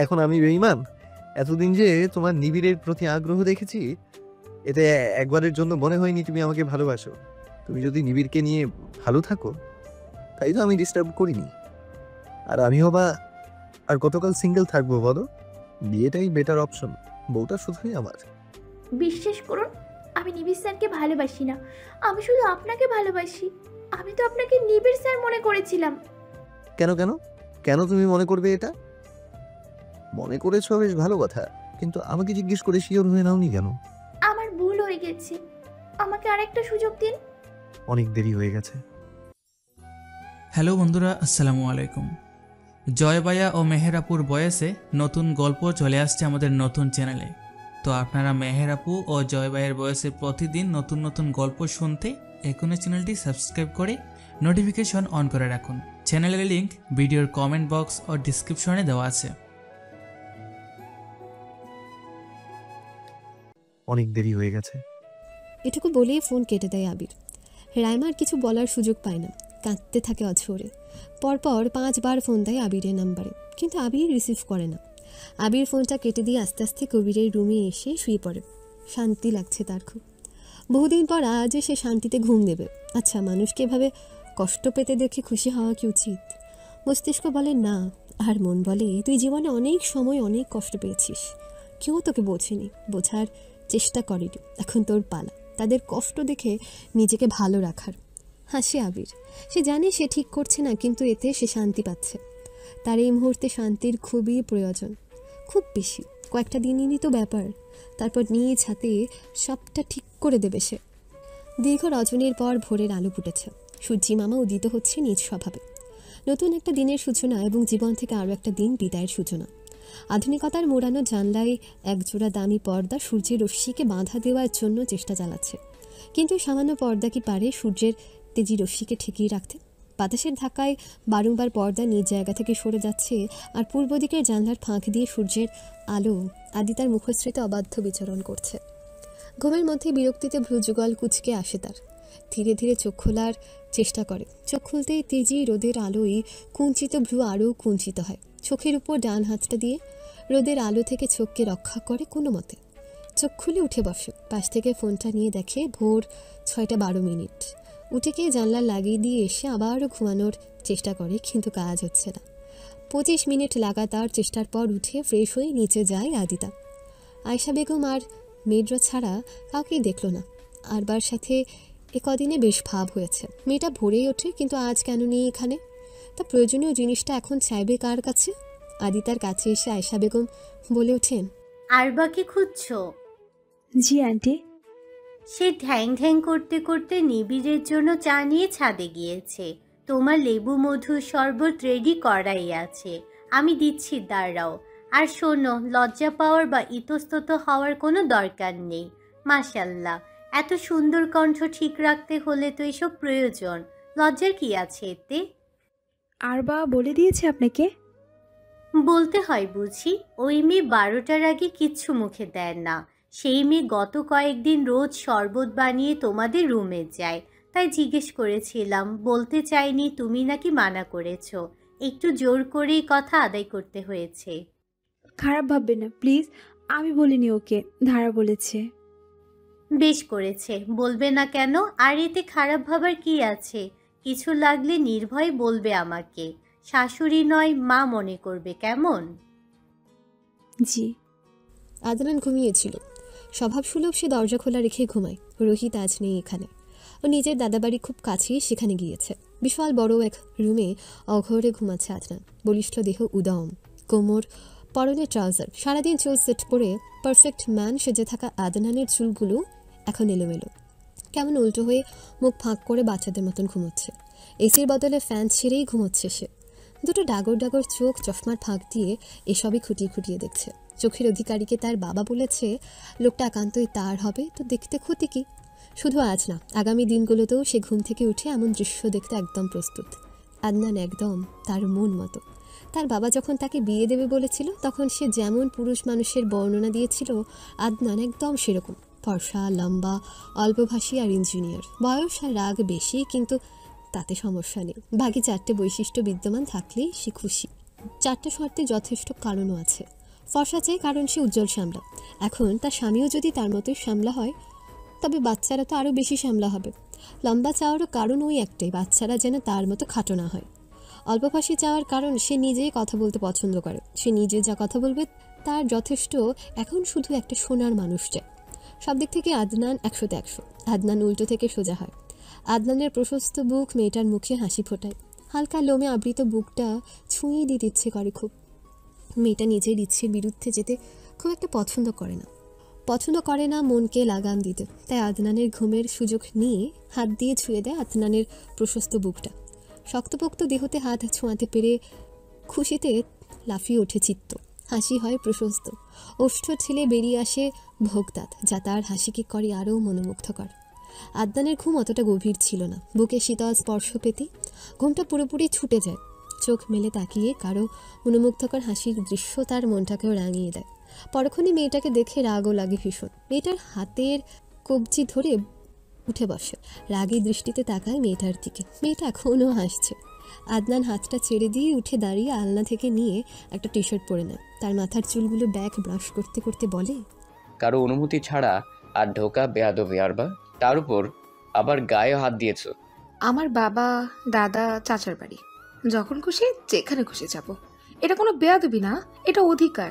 এখন আমি বেঈমান? এতদিন যে তোমার নিবিড়ের প্রতি আগ্রহ দেখেছি, এতে একবারের জন্য মনে হয়নি তুমি আমাকে ভালোবাসো। তুমি যদি নিবিড়কে নিয়ে ভালো থাকো, তাই তো আমি ডিস্টার্ব করিনি। আর আমিও বা আর কতকাল সিঙ্গেল থাকবো বলো? বিয়েটাই বেটার অপশন। বউটা শুধুই আমার। বিশ্বাস করুন, আমি নিবিড় স্যারকে ভালোবাসি না, আমি শুধু আপনাকে ভালোবাসি। আমি তো আপনাকে নিবিড় স্যার মনে করেছিলাম। কেন কেন কেন তুমি মনে করবে এটা? মনে করেছো বেশ ভালো কথা, কিন্তু আমাকে জিজ্ঞেস করে শিওর হয়ে নাওনি কেন? আমার ভুল হয়ে গেছে, আমাকে আরেকটা সুযোগ দিন। অনেক দেরি হয়ে গেছে। হ্যালো বন্ধুরা, আসসালামু আলাইকুম। জয় ভাইয়া ও মেহের আপুর বয়েসে নতুন গল্প চলে আসছে আমাদের নতুন চ্যানেলে। তো আপনারা মেহের আপু ও জয় ভাইয়ের বয়েসে প্রতিদিন নতুন নতুন গল্প শুনতে এখনই চ্যানেলটি সাবস্ক্রাইব করে নোটিফিকেশন অন করে রাখুন। চ্যানেলের লিংক ভিডিওর কমেন্ট বক্স ও ডিসক্রিপশনে দেওয়া আছে। অনেক দেরি হয়ে গেছে। এটুকু বলেই ফোন কেটে দেয় আবির। রাইমা আর কিছু বলার সুযোগ পায় না, কাঁদতে থাকে অঝরে। পরপর 5 বার ফোন দেয় আবিরের নাম্বারে, কিন্তু আবির রিসিভ করে না। আবির ফোনটা কেটে দিয়ে আস্তে আস্তে কবিরের রুমে এসে শুয়ে পড়ে। শান্তি লাগছে তার খুব। বহুদিন পর আজ সে শান্তিতে ঘুম দেবে। আচ্ছা, মানুষকে এভাবে কষ্ট পেতে দেখে খুশি হওয়া কি উচিত? মস্তিষ্ক বলে না, আর মন বলে তুই জীবনে অনেক সময় অনেক কষ্ট পেয়েছিস, কেউ তোকে বোঝেনি, বোঝার চেষ্টা করেনি, এখন তোর পালা তাদের কষ্ট দেখে নিজেকে ভালো রাখার। হাসি আবির। সে জানে সে ঠিক করছে না, কিন্তু এতে সে শান্তি পাচ্ছে। তার এই মুহূর্তে শান্তির খুবই প্রয়োজন, খুব বেশি। কয়েকটা দিনেরই তো ব্যাপার, তারপর নিজ হাতে সবটা ঠিক করে দেবে সে। দীর্ঘ রজনীর পর ভোরের আলো ফুটেছে। সূর্যি মামা উদিত হচ্ছে নিজ স্বভাবে। নতুন একটা দিনের সূচনা এবং জীবন থেকে আরও একটা দিন বিদায়ের সূচনা। আধুনিকতার মোড়ানো জানলায় একজোড়া দামি পর্দা সূর্যের রশ্মিকে বাঁধা দেওয়ার জন্য চেষ্টা চালাচ্ছে, কিন্তু সামান্য পর্দা কি পারে সূর্যের তেজি রশ্মিকে ঠেকিয়ে রাখতে? বাতাসের ধাক্কায় বারংবার পর্দা নিজ জায়গা থেকে সরে যাচ্ছে, আর পূর্ব দিকের জানলার ফাঁক দিয়ে সূর্যের আলো আদিতার মুখশ্রীতে অবাধ্য বিচরণ করছে। ঘুমের মধ্যে বিরক্তিতে ভ্রুযুগল কুচকে আসে তার। ধীরে ধীরে চোখ খোলার চেষ্টা করে। চোখ খুলতেই তেজি রোদের আলোয় কুঞ্চিত ভ্রু আরও কুঞ্চিত হয়। চোখের উপর ডান হাতটা দিয়ে রোদের আলো থেকে চোখকে রক্ষা করে কোনো মতে। চোখ খুলে উঠে বসে। পাশ থেকে ফোনটা নিয়ে দেখে ভোর 6:12। উঠে গিয়ে জানলা লাগিয়ে দিয়ে এসে আবারও ঘুমানোর চেষ্টা করে, কিন্তু কাজ হচ্ছে না। 25 মিনিট লাগাতার চেষ্টার পর উঠে ফ্রেশ হয়ে নিচে যায় আদিতা। আয়শা বেগম আর মেয়েরা ছাড়া কাউকেই দেখল না। আরবার সাথে কদিনে বেশ ভাব হয়েছে। মেয়েটা ভোরেই ওঠে, কিন্তু আজ কেন নেই এখানে? তা প্রয়োজনীয় জিনিসটা এখন চাইবে কার কাছে? আদিতার কাছে এসে আয়শা বেগম বলে ওঠেন, আরবাকে খুঁজছো? জি আন্টি। সে ঢ্যাং ঢ্যাং করতে করতে নিবিড়ের জন্য চা নিয়ে ছাদে গিয়েছে। তোমার লেবু মধু শরবত রেডি করাই আছে, আমি দিচ্ছি, দাঁড়াও। আর শোনো, লজ্জা পাওয়ার বা ইতস্তত হওয়ার কোনো দরকার নেই। মাশাল্লাহ, এত সুন্দর কণ্ঠ ঠিক রাখতে হলে তো এসব প্রয়োজন। লজ্জার কি আছে এতে? আরবা বলে দিয়েছে আপনাকে? বলতে হয় বুঝি? ওই মেয়ে 12টার আগে কিচ্ছু মুখে দেয় না। সেই মেয়ে গত কয়েকদিন রোজ শরবত বানিয়ে তোমাদের রুমে যায়, তাই জিজ্ঞেস করেছিলাম। বলতে চাইনি, তুমি নাকি মানা করেছো। একটু জোর করেই কথা আদায় করতে হয়েছে। খারাপ ভাববে না প্লিজ, আমি বলিনি ওকে, ধারা বলেছে। বেশ করেছে, বলবে না কেন? আর এতে খারাপ ভাবার কি আছে? কিছু লাগলে নির্ভয় বলবে আমাকে। শাশুড়ি নয়, মা মনে করবে, কেমন? জি। আদনান ঘুমিয়েছিল। স্বভাবসুলভ সে দরজা খোলা রেখে ঘুমায়। রোহিত আজ নেই এখানে। ও নিজের দাদাবাড়ি খুব কাছেই সেখানে গিয়েছে। বিশাল বড় এক রুমে অঘরে ঘুমাচ্ছে আদনান। বলিষ্ঠ দেহ উদম, কোমর, পরনে ট্রাউজার। সারাদিন চুল সেট করে পারফেক্ট ম্যান সেজে থাকা আদনানের চুলগুলো এখন এলোমেলো, কেমন উল্টো হয়ে মুখ ফাঁক করে বাচ্চাদের মতন ঘুমোচ্ছে। এসির বদলে ফ্যান ছেড়েই ঘুমোচ্ছে সে। দুটো ডাগর ডাগর চোখ চশমার ফাঁক দিয়ে এসবই খুঁটিয়ে খুঁটিয়ে দেখছে। চোখের অধিকারীকে তার বাবা বলেছে লোকটা একান্তই তার হবে, তো দেখতে ক্ষতি কি? শুধু আজ না, আগামী দিনগুলোতেও সে ঘুম থেকে উঠে এমন দৃশ্য দেখতে একদম প্রস্তুত। আদনান একদম তার মন মতো। তার বাবা যখন তাকে বিয়ে দেবে বলেছিল, তখন সে যেমন পুরুষ মানুষের বর্ণনা দিয়েছিল, আদনান একদম সেরকম। ফর্সা, লম্বা, অল্পভাষী আর ইঞ্জিনিয়ার। বয়স আর রাগ বেশি, কিন্তু তাতে সমস্যা নেই। বাকি 4টে বৈশিষ্ট্য বিদ্যমান থাকলেই সে খুশি। 4টে শর্তে যথেষ্ট কারণও আছে। ফর্সা চাই কারণ সে উজ্জ্বল শ্যামলা। এখন তার স্বামীও যদি তার মতোই শ্যামলা হয়, তবে বাচ্চারা তো আরও বেশি শ্যামলা হবে। লম্বা চাওয়ারও কারণ ওই একটাই, বাচ্চারা যেন তার মতো খাটো না হয়। অল্প ফাঁসি চাওয়ার কারণ সে নিজেই কথা বলতে পছন্দ করে। সে নিজে যা কথা বলবে তার যথেষ্ট। এখন শুধু একটা শোনার মানুষ চায়। সব দিক থেকে আদনান 100তে 100। আদনান উল্টো থেকে সোজা হয়। আদনানের প্রশস্ত বুক মেয়েটার মুখে হাসি ফোটায়। হালকা লোমে আবৃত বুকটা ছুঁয়ে দিতে ইচ্ছে করে খুব। মেয়েটা নিজের ইচ্ছের বিরুদ্ধে যেতে খুব একটা পছন্দ করে না মনকে লাগাম দিতে। তাই আদনানের ঘুমের সুযোগ নিয়ে হাত দিয়ে ছুঁয়ে দেয় আদনানের প্রশস্ত বুকটা। শক্তপোক্ত দেহতে হাত ছোঁয়াতে পেরে খুশিতে লাফিয়ে ওঠে চিত্ত। হাসি হয় প্রশস্ত। ওষ্ঠ ঠেলে বেরিয়ে আসে ভোগদাত, যা তার হাসিকে করে আরও মনোমুগ্ধকর। আদনানের ঘুম অতটা গভীর ছিল না। বুকে শীতল স্পর্শ পেতে ঘুমটা পুরোপুরি ছুটে যায়। চোখ মেলে তাকিয়ে কারো মনোমুগ্ধকর হাসির দৃশ্য তার মনটাকেও রাঙিয়ে দেয়। পরক্ষণে মেয়েটাকে দেখে রাগও লাগে ভীষণ। মেয়েটার হাতের কবজি ধরে উঠে বসে। রাগী দৃষ্টিতে তাকায় মেয়েটার দিকে। মেয়েটা এখনও হাসছে। আদনান হাতটা ছেড়ে দিয়ে উঠে দাঁড়িয়ে আলনা থেকে নিয়ে একটা টি শার্ট পরে নেয়। তার মাথার চুলগুলো ব্যাক ব্রাশ করতে করতে বলে, কারো অনুমতি ছাড়া আর ঢোকা বেয়াদবি আরবা, তার উপর আবার গায়ে হাত দিয়েছো। আমার বাবা, দাদা, চাচার বাড়ি, যখন খুশি যেখানে খুশি যাব। এটা কোনো বেয়াদবি না, এটা অধিকার।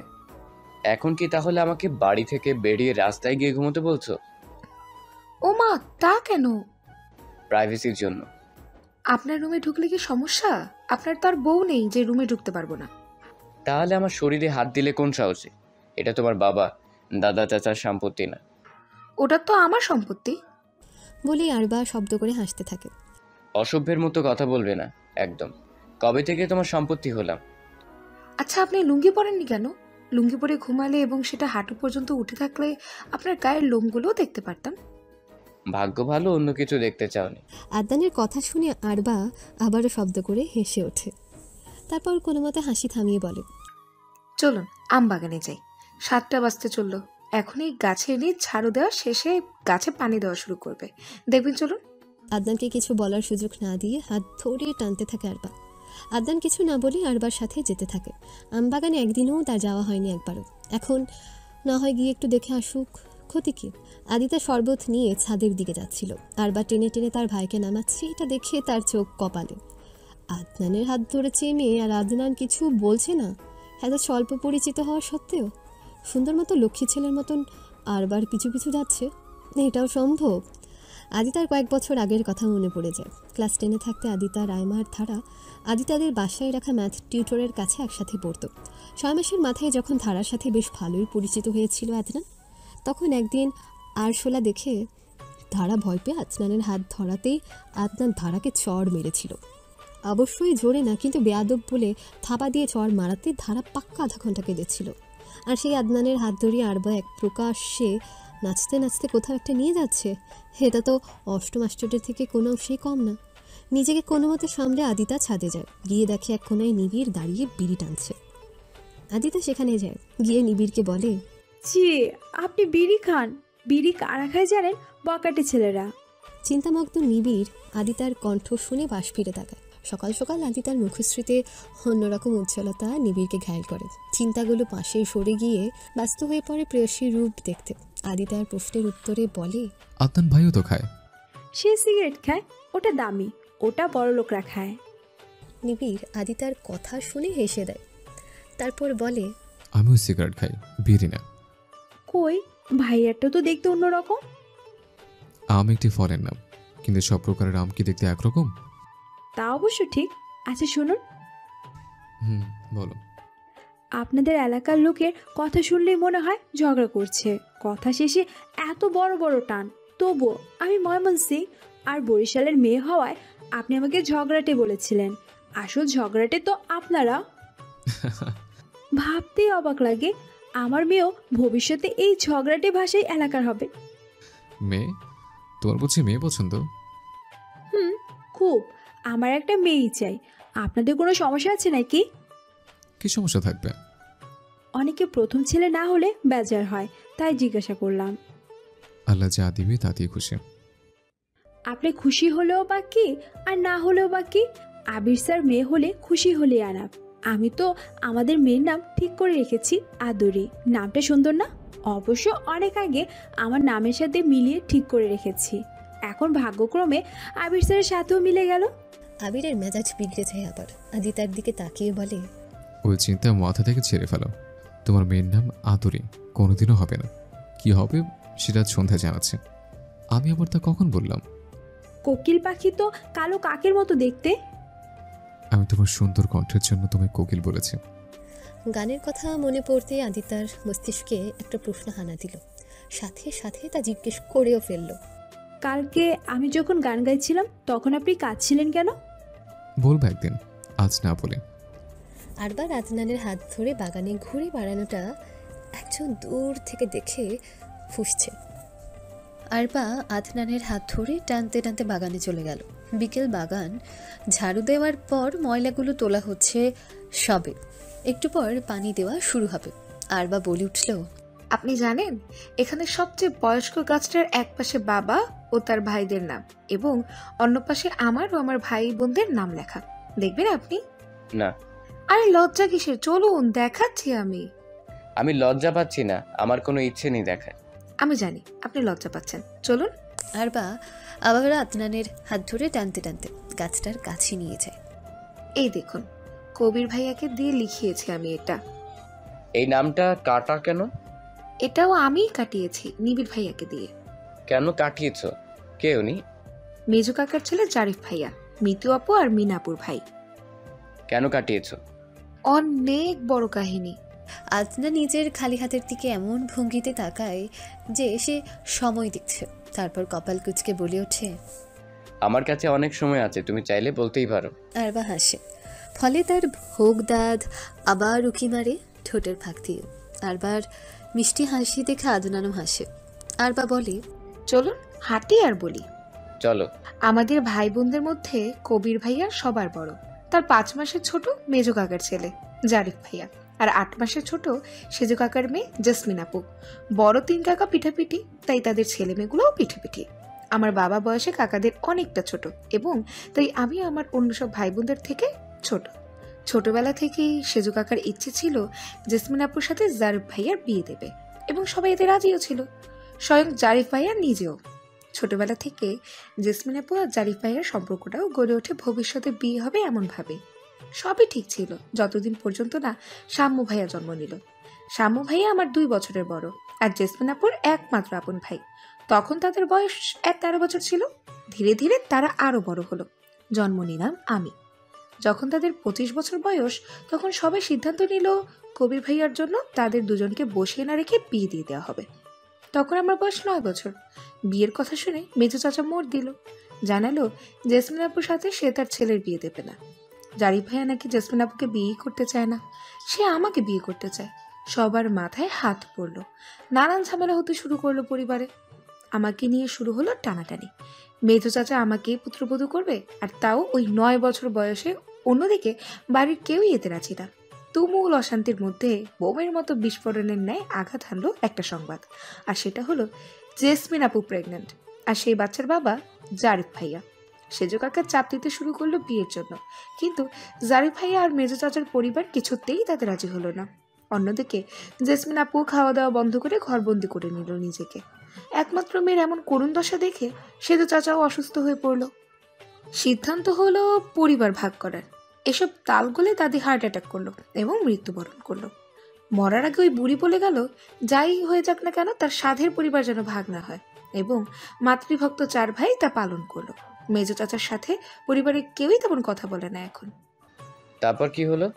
এখন কি তাহলে আমাকে বাড়ি থেকে বেরিয়ে রাস্তায় গিয়ে ঘুমোতে বলছো? ও মা, তা কেন? প্রাইভেসির জন্য। আপনার রুমে ঢুকলে কি সমস্যা? আপনার তো আর বউ নেই যে রুমে ঢুকতে পারবো না। তাহলে আমার শরীরে হাত দিলে কোন সাহসে? এটা তোমার বাবা, দাদা, চাচার সম্পত্তি না। ওটা তো আমার সম্পত্তি। বলেই আরবা শব্দ করে হাসতে থাকে। অসভ্যের মতো কথা বলবে না একদম। কবে থেকে তোমার সম্পত্তি হলাম? আচ্ছা, আপনি লুঙ্গি পরেননি কেন? লুঙ্গি পরে ঘুমালে এবং সেটা হাঁটু পর্যন্ত উঠে থাকলে আপনার গায়ের লোমগুলোও দেখতে পারতাম। ভাগ্য ভালো অন্য কিছু দেখতে চাওনি। আদনানের কথা শুনে আরবা আবারও শব্দ করে হেসে ওঠে। তারপর কোনো মতে হাসি থামিয়ে বলে, চলুন আম বাগানে যাই। 7টা বাজতে চললো। এখনই গাছে এনে ঝাড়ু দেওয়া শেষে গাছে পানি দেওয়া শুরু করবে, দেখবেন। চলুন। আদনানকে কিছু বলার সুযোগ না দিয়ে হাত ধরে টানতে থাকে আরবা। আদনান কিছু না বলে আরবার সাথে যেতে থাকে। আমবাগানে একদিনও তার যাওয়া হয়নি একবারও। এখন না হয় গিয়ে একটু দেখে আসুক, ক্ষতি কি? আদিতা শরবত নিয়ে ছাদের দিকে যাচ্ছিল। আরবা টেনে টেনে তার ভাইকে নামাচ্ছে, এটা দেখে তার চোখ কপালে। আদনানের হাত ধরেছে মেয়ে, আর আদনান কিছু বলছে না। এত স্বল্প পরিচিত হওয়া সত্ত্বেও সুন্দর মতো লক্ষ্মী ছেলের মতন আরবার পিছু পিছু যাচ্ছে। এটাও সম্ভব? আদিতার কয়েক বছর আগের কথা মনে পড়ে যায়। ক্লাস 10-এ থাকতে আদিতা, রাইমা আর ধারা আদিতাদের বাসায় রাখা ম্যাথ টিউটরের কাছে একসাথে পড়তো। 6 মাসের মাথায় যখন ধারার সাথে বেশ ভালোই পরিচিত হয়েছিল আদনান, তখন একদিন আরশোলা দেখে ধারা ভয় পেয়ে আদনানের হাত ধরাতেই আদনান ধারাকে চড় মেরেছিল। অবশ্যই জোরে না, কিন্তু বেয়াদব বলে থাপা দিয়ে চড় মারাতে ধারা পাক্কা আধা ঘন্টা কেঁদেছিল। আর সেই আদনানের হাত ধরিয়ে আরবা এক প্রকাশ্যে নাচতে নাচতে কোথাও একটা নিয়ে যাচ্ছে। এটা তো অষ্টম আশ্চর্যের থেকে কোনো অংশেই কম না। নিজেকে কোনো মতে সামলে আদিতা ছাদে যায়। গিয়ে দেখে এক কোনায় নিবিড় দাঁড়িয়ে বিড়ি টানছে। আদিতা সেখানে যায়, গিয়ে নিবিড়কে বলে, জি, আপনি বিড়ি খান? বিড়ি কারা খায় জানেন? বকাটে ছেলেরা। চিন্তামগ্ন নিবিড় আদিতার কণ্ঠ শুনে বাস ফিরে তাকায়। সকাল সকাল আদিতার মুখশ্রীতে অন্যরকম উজ্জ্বলতা নিবিড়কে ঘায়েল করে। চিন্তাগুলো পাশে সরে গিয়ে ব্যস্ত হয়ে পড়ে প্রেয়সীর রূপ দেখতে। আদিতার প্রশ্নের উত্তরে বলে, আদনান ভাইও তো খায়। সে সিগারেট খায়, ওটা দামি, ওটা বড় লোকরা খায়। নিবিড় আদিতার কথা শুনে হেসে দেয়। তারপর বলে, আমিও সিগারেট খাই, বিড়ি না। কই, ভাইয়ারটা তো দেখতে অন্যরকম। আম একটি ফলের নাম, কিন্তু সব প্রকারের আম কি দেখতে একরকম? তা অবশ্য ঠিক। আচ্ছা শুনুন, বলো। আপনাদের এলাকার লোকের কথা শুনলেই মনে হয় ঝগড়া করছে। কথা শেষে এত বড় বড় টান। তবুও আমি ময়মনসিং আর বরিশালের মেয়ে হওয়ায় আপনি আমাকে ঝগড়াটে বলেছিলেন। আসল ঝগড়াটে তো আপনারা। ভাবতেই অবাক লাগে, আমার মেয়েও ভবিষ্যতে এই ঝগড়াটে ভাষায় এলাকার হবে। মেয়ে? তোমার বুঝি মেয়ে পছন্দ? খুব। আমার একটা মেয়েই চাই। আপনাদের কোনো সমস্যা আছে নাকি? কি সমস্যা থাকবে? অনেকে প্রথম ছেলে না হলে বেজার হয়, তাই জিজ্ঞাসা করলাম। আল্লাহ যা দিবে তাতেই খুশি। আপনি খুশি হলেও বা কি আর না হলেও বা কি, আবির স্যার মেয়ে হলে খুশি হলে আনাপ। আমি তো আমাদের মেয়ের নাম ঠিক করে রেখেছি আদরি। নামটা সুন্দর না? অবশ্য অনেক আগে আমার নামের সাথে মিলিয়ে ঠিক করে রেখেছি। এখন ভাগ্যক্রমে আবির স্যারের সাথেও মিলে গেল। আবিরের মেজাজ বিগড়ে যায় আবার। আদিতার দিকে তাকিয়ে বলে, ওই চিন্তা মাথা থেকে ছেড়ে ফেলো। তোমার মেয়ের নাম আদরি কোনোদিনও হবে না। কি হবে সেটা আজ সন্ধ্যায় জানাচ্ছে। আমি আবার তা কখন বললাম? কোকিল পাখি তো কালো কাকের মতো দেখতে। আমি তোমার সুন্দর কণ্ঠের জন্য তোমায় কোকিল বলেছি। গানের কথা মনে পড়তে আদিতার মস্তিষ্কে একটা প্রশ্ন হানা দিল। সাথে সাথে তা জিজ্ঞেস করেও ফেলল, কালকে আমি যখন গান গাইছিলাম তখন আপনি কাঁদছিলেন কেন? বলবো একদিন, আজ না বলে। আরবার আদনানের হাত ধরে বাগানে ঘুরে বেড়ানোটা একজন দূর থেকে দেখে ফুঁসছে। আরবা আদনানের হাত ধরে টানতে টানতে বাগানে চলে গেল। বিকেল বাগান ঝাড়ু দেওয়ার পর ময়লাগুলো তোলা হচ্ছে সবে, একটু পর পানি দেওয়া শুরু হবে। আরবা বলে উঠল, আপনি জানেন এখানে সবচেয়ে বয়স্ক গাছটার এক পাশে বাবা ও তার ভাইদের নাম এবং অন্য পাশে আমার ও আমার ভাই বোনদের নাম লেখা। দেখবেন আপনি? না। আরে লজ্জা কিসের, চলুন দেখাচ্ছি। আমি লজ্জা পাচ্ছি না, আমার কোনো ইচ্ছে নেই দেখার। আমি জানি আপনি লজ্জা পাচ্ছেন, চলুন। আরবা আবার আদনানের হাত ধরে টানতে টানতে গাছটার কাছে নিয়ে যায়। এই দেখুন, কবির ভাইয়াকে দিয়ে লিখিয়েছি আমি এটা। এই নামটা কাটা কেন? এটাও আমিই কাটিয়েছি নিবিড় ভাইয়াকে দিয়ে। কেন কাটিয়েছ? কে উনি? মেজু কাকার ছেলে জারিফ ভাইয়া, মিতু আপু আর মিনাপুর ভাই। কেন কাটিয়েছ? অনেক বড় কাহিনী। আদনা নিজের খালি হাতের দিকে এমন ভঙ্গিতে তাকায় যে সে সময় দিচ্ছে। তারপর কপাল কুঁচকে বলে ওঠে, আমার কাছে অনেক সময় আছে, তুমি চাইলে বলতেই পারো। আরবা হাসে, ফলে তার ভোগ দাঁত আবার উকি মারে ঠোঁটের ফাঁক দিয়ে। আরবার মিষ্টি হাসি দেখে আদনানও হাসে। আরবা বলে, চলুন হাঁটি আর বলি। চলো। আমাদের ভাই বোনদের মধ্যে কবির ভাইয়া সবার বড়। তার 5 মাসের ছোট মেজু কাকার ছেলে জারিফ ভাইয়া, আর 8 মাসের ছোট সেজু কাকার মেয়ে জেসমিন আপু। বড় 3 কাকা পিঠাপিঠি, তাই তাদের ছেলে মেয়েগুলোও পিঠাপিঠি। আমার বাবা বয়সে কাকাদের অনেকটা ছোট এবং তাই আমি আমার অন্য সব ভাই বোনদের থেকে ছোট। ছোটবেলা থেকেই সেজু কাকার ইচ্ছে ছিল জেসমিন আপুর সাথে জারিফ ভাইয়ার বিয়ে দেবে এবং সবাই এতে রাজিও ছিল, স্বয়ং জারিফ ভাইয়া নিজেও। ছোটবেলা থেকে জেসমিন আপু আর জারিফ ভাইয়ার সম্পর্কটাও গড়ে ওঠে ভবিষ্যতে বিয়ে হবে এমন ভাবে। সবই ঠিক ছিল যতদিন পর্যন্ত না শাম্মু ভাইয়া জন্ম নিল। শাম্মু ভাইয়া আমার 2 বছরের বড় আর জেসমিন আপুর একমাত্র আপন ভাই। তখন তাদের বয়স 13 বছর ছিল। ধীরে ধীরে তারা আরো বড় হলো। জন্ম নিলাম আমি। যখন তাদের 25 বছর বয়স, তখন সবাই সিদ্ধান্ত নিল কবির ভাইয়ার জন্য তাদের দুজনকে বসিয়ে না রেখে বিয়ে দিয়ে দেওয়া হবে। তখন আমার বয়স 9 বছর। বিয়ের কথা শুনে মেজো চাচা মোড় দিল, জানালো জেসমিন আপুর সাথে সে তার ছেলের বিয়ে দেবে না। জারিফ ভাইয়া নাকি জেসমিন আপুকে বিয়ে করতে চায় না, সে আমাকে বিয়ে করতে চায়। সবার মাথায় হাত পড়লো, নানান ঝামেলা হতে শুরু করলো পরিবারে। আমাকে নিয়ে শুরু হলো টানাটানি। মেজো চাচা আমাকে পুত্রবধূ করবে, আর তাও ওই 9 বছর বয়সে। অন্যদিকে বাড়ির কেউই এতে রাজি না। তুমুল অশান্তির মধ্যে বোমের মতো বিস্ফোরণের ন্যায় আঘাত হানলো একটা সংবাদ, আর সেটা হলো জেসমিন আপু প্রেগনেন্ট, আর সেই বাচ্চার বাবা জারিফ ভাইয়া। সেজো কাকা চাপ দিতে শুরু করলো বিয়ের জন্য, কিন্তু জারিফ ভাইয়া আর মেজো চাচার পরিবার কিছুতেই তাতে রাজি হলো না। অন্যদিকে জেসমিন আপু খাওয়া দাওয়া বন্ধ করে ঘরবন্দি করে নিল নিজেকে। একমাত্র মেয়ের এমন করুণ দশা দেখে সেজো চাচাও অসুস্থ হয়ে পড়লো। সিদ্ধান্ত হলো পরিবার ভাগ করার। এসব তাল গলে দাদি হার্ট অ্যাটাক করলো এবং মৃত্যুবরণ করলো। মরার আগে ওই বুড়ি বলে গেল, যাই হয়ে যাক না কেন তার সাধের পরিবার যেন ভাগ না হয়, এবং মাতৃভক্ত 4 ভাই তা পালন করলো। মেজো চাচার সাথে পরিবারের কেউই তেমন কথা বলে না এখন। তারপর কি হলো?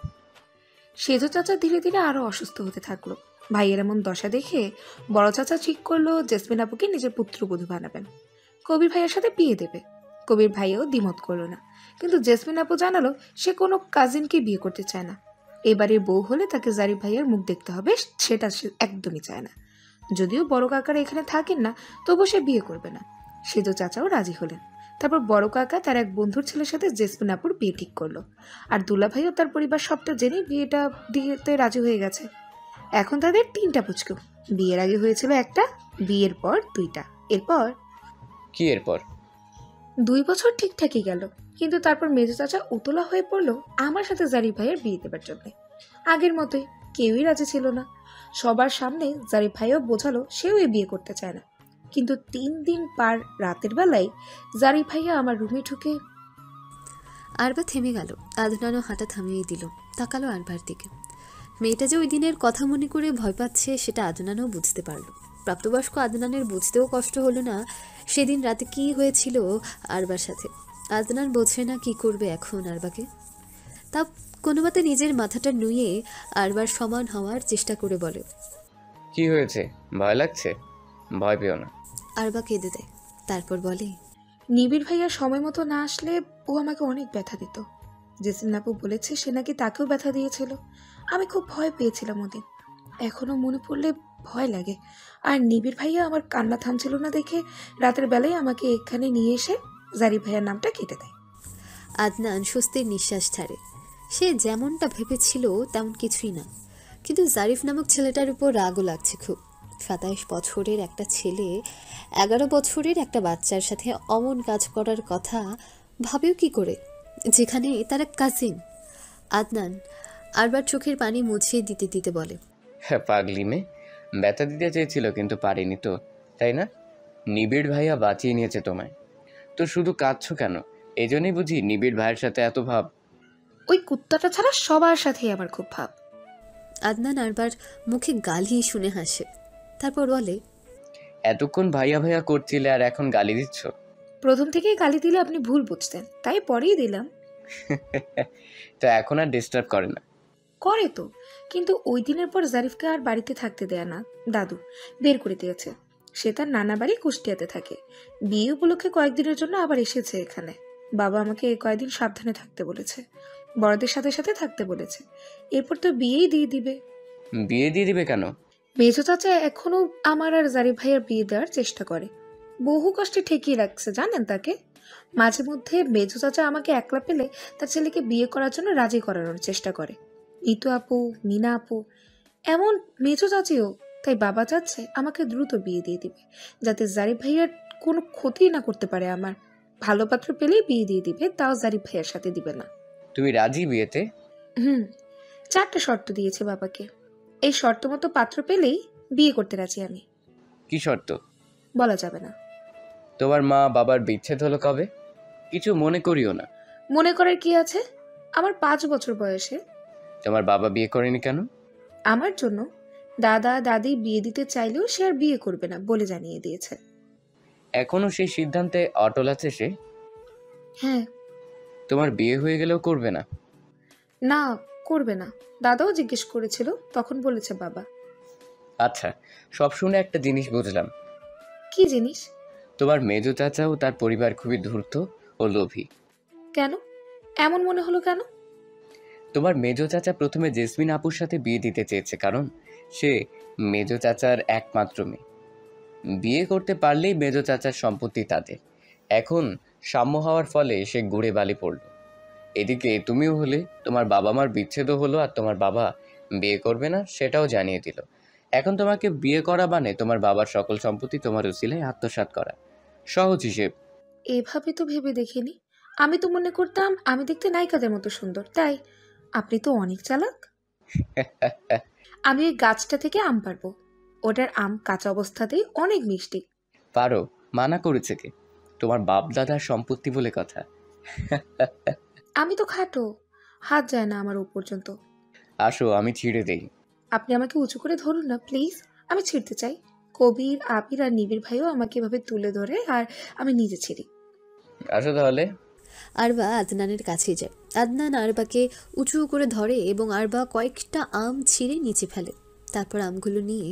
সেজো চাচা ধীরে ধীরে আরো অসুস্থ হতে থাকলো। ভাইয়ের এমন দশা দেখে বড় চাচা ঠিক করলো জেসমিন আপুকে নিজের পুত্রবধূ বানাবেন, কবির ভাইয়ের সাথে বিয়ে দেবে। কবির ভাইও দ্বিমত করলো না, কিন্তু জেসমিন আপু জানালো সে কোনো কাজিনকে বিয়ে করতে চায় না। এবারে বউ হলে তাকে জারিফ ভাইয়ের মুখ দেখতে হবে, সেটা সে একদমই চায় না। যদিও বড় কাকারা এখানে থাকেন না, তবু সে বিয়ে করবে না। সেজো চাচাও রাজি হলেন। তারপর বড় কাকা তার এক বন্ধুর ছেলের সাথে জেসমিন আপুর বিয়ে ঠিক করলো, আর দুলা ভাইও তার পরিবার সবটা জেনে বিয়েটা দিতে রাজি হয়ে গেছে। এখন তাদের 3টা পুচকু। বিয়ের আগে হয়েছিল একটা, বিয়ের পর 2টা। এরপর কি এরপর? 2 বছর ঠিকঠাকই গেল, কিন্তু তারপর মেজো চাচা উতলা হয়ে পড়লো আমার সাথে জারিফ ভাইয়ের বিয়ে দেবার জন্য। আগের মতোই কেউই রাজি ছিল না। সবার সামনে জারিফ ভাইও বোঝালো সেও এই বিয়ে করতে চায় না। কিন্তু 3 দিন পার রাতের বেলায় জারিফ ভাইয়া আমার রুমে ঢুকে। আরবা থেমে গেল। আদনানও হাঁটা থামিয়ে দিল, তাকালো আরবার দিকে। মেয়েটা যে ওই দিনের কথা মনে করে ভয় পাচ্ছে সেটা আদনানও বুঝতে পারল। প্রাপ্তবয়স্ক আদনানের বুঝতেও কষ্ট হলো না সেদিন রাতে কি হয়েছিল আরবার সাথে। আদনান বোঝে না কি করবে এখন আরবাকে। তা কোনো মতে নিজের মাথাটা নুয়ে আরবার সমান হওয়ার চেষ্টা করে বলে, কি হয়েছে? ভয় লাগছে? ভয় পেও না। আরবা কেঁদে দেয়। তারপর বলে, নিবিড় ভাইয়া সময় মতো না আসলে ও আমাকে অনেক ব্যথা দিত। জেসিন আপু বলেছে সে নাকি তাকেও ব্যথা দিয়েছিল। আমি খুব ভয় পেয়েছিলাম ওদিন, এখনো মনে পড়লে ভয় লাগে। আর নিবিড় ভাইয়া আমার কান্না থামছিল না দেখে রাতের বেলায় আমাকে এখানে নিয়ে এসে জারিফ ভাইয়ার নামটা কেটে দেয়। আদনান স্বস্তির নিঃশ্বাস ছাড়ে। সে যেমনটা ভেবেছিল তেমন কিছুই না, কিন্তু জারিফ নামক ছেলেটার উপর রাগও লাগছে খুব। 27 বছরের একটা ছেলে 11 বছরের একটা বাচ্চার সাথে অমন কাজ করার কথা ভাবেও কি করে, যেখানে তার এক কাজিন। আদনান আরবার চোখের পানি মুছিয়ে দিতে দিতে বলে, হ্যাঁ, পাগলি মেয়ে, ব্যথা দিতে চেয়েছিল কিন্তু পারিনি তো, তাই না? নিবিড় ভাইয়া বাঁচিয়ে নিয়েছে তোমায়। তো শুধু কাঁদছো কেন? এই জন্যই বুঝি নিবিড় ভাইয়ের সাথে এত ভাব? ওই কুত্তাটা ছাড়া সবার সাথেই আমার খুব ভাব। আদনান আরবার মুখে গালি শুনে হাসে। তারপর বলে, এতক্ষণ ভাইয়া ভাইয়া করছিলে আর এখন গালি দিচ্ছ? প্রথম থেকেই গালি দিলে আপনি ভুল বুঝতেন, তাই পরেই দিলাম। তো এখন আর ডিস্টার্ব করে না? করে তো, কিন্তু ওই দিনের পর জারিফকে আর বাড়িতে থাকতে দেয় না। দাদু বের করে দিয়েছে। সে তার নানা বাড়ি কুষ্টিয়াতে থাকে। বিয়ে উপলক্ষে কয়েকদিনের জন্য আবার এসেছে এখানে। বাবা আমাকে এই কয়েকদিন সাবধানে থাকতে বলেছে, বড়দের সাথে সাথে থাকতে বলেছে। এরপর তো বিয়েই দিয়ে দিবে। বিয়ে দিয়ে দিবে কেন? মেজো চাচা এখনো আমার আর জারিফ ভাইয়ের বিয়ে দেওয়ার চেষ্টা করে। বহু কষ্টে ঠেকিয়ে রাখছে জানেন তাকে। মাঝে মধ্যে মেজো চাচা আমাকে একলা পেলে তার ছেলেকে বিয়ে করার জন্য রাজি করানোর চেষ্টা করে। ইতু আপু, মিনা আপু, এমন মেজো চাচিও। তাই বাবা চাচ্ছে আমাকে দ্রুত বিয়ে দিয়ে দিবে, যাতে জারিফ ভাইয়ার কোনো ক্ষতি না করতে পারে আমার। ভালো পাত্র পেলেই বিয়ে দিয়ে দিবে, তাও জারিফ ভাইয়ার সাথে দিবে না। তুমি রাজি বিয়েতে? 4টা শর্ত দিয়েছে বাবাকে। এই শর্ত মতো পাত্র পেলেই বিয়ে করতে রাজি আমি। কি শর্ত? বলা যাবে না। তোমার মা বাবার বিচ্ছেদ হলো কবে? কিছু মনে করিও না। মনে করার কি আছে? আমার 5 বছর বয়সে। তোমার বাবা বিয়ে করেনি কেন? আমার জন্য। দাদা দাদি বিয়ে দিতে চাইলেও সে আর বিয়ে করবে না বলে জানিয়ে দিয়েছে। এখনো সেই সিদ্ধান্তে অটল আছে সে? হ্যাঁ। তোমার বিয়ে হয়ে গেলেও করবে না? না, করবে না। দাদাও জিজ্ঞেস করেছিল, তখন বলেছে বাবা। আচ্ছা, সব শুনে একটা জিনিস বুঝলাম। কি জিনিস? তোমার মেজো চাচা ও তার পরিবার খুবই ধূর্ত ও লোভী। কেন? এমন মনে হলো কেন? তোমার মেজো চাচা প্রথমে জেসমিন আপুর সাথে বিয়ে দিতে চেয়েছে, কারণ সে মেজো চাচার একমাত্র মেয়ে। বিয়ে করতে পারলেই মেজো চাচার সম্পত্তি তাদের। এখন সাম্য হওয়ার ফলে সে ঘুরে বালি পড়ল। এদিকে তুমিও হলে, তোমার বাবা মার বিচ্ছেদও হলো, আর তোমার বাবা বিয়ে করবে না সেটাও জানিয়ে দিল। এখন তোমাকে বিয়ে করা মানে তোমার বাবার সকল সম্পত্তি তোমার উসিলায় আত্মসাৎ করা। সহজ হিসেব। এভাবে তো ভেবে দেখিনি। আমি তো মনে করতাম আমি দেখতে নায়িকাদের মতো সুন্দর, তাই। আপনি তো অনেক চালাক। আমি ওই গাছটা থেকে আম পারবো। ওটার আম কাঁচা অবস্থাতেই অনেক মিষ্টি। পারো? মানা করেছে কে? তোমার বাপ দাদার সম্পত্তি বলে কথা। আমি তো খাটো, হাত যায় না আমার ও পর্যন্ত। আসো, আমি ছিঁড়ে দেই। আপনি আমাকে উঁচু করে ধরুন না প্লিজ, আমি ছিঁড়তে চাই। কবির, আবির আর নিবিড় ভাইও আমাকে এভাবে তুলে ধরে আর আমি নিজে ছিঁড়ি। আসো তাহলে। আরবা আদনানের কাছে যায়। আদনান আরবাকে উঁচু করে ধরে এবং আরবা কয়েকটা আম ছিঁড়ে নিচে ফেলে। তারপর আমগুলো নিয়ে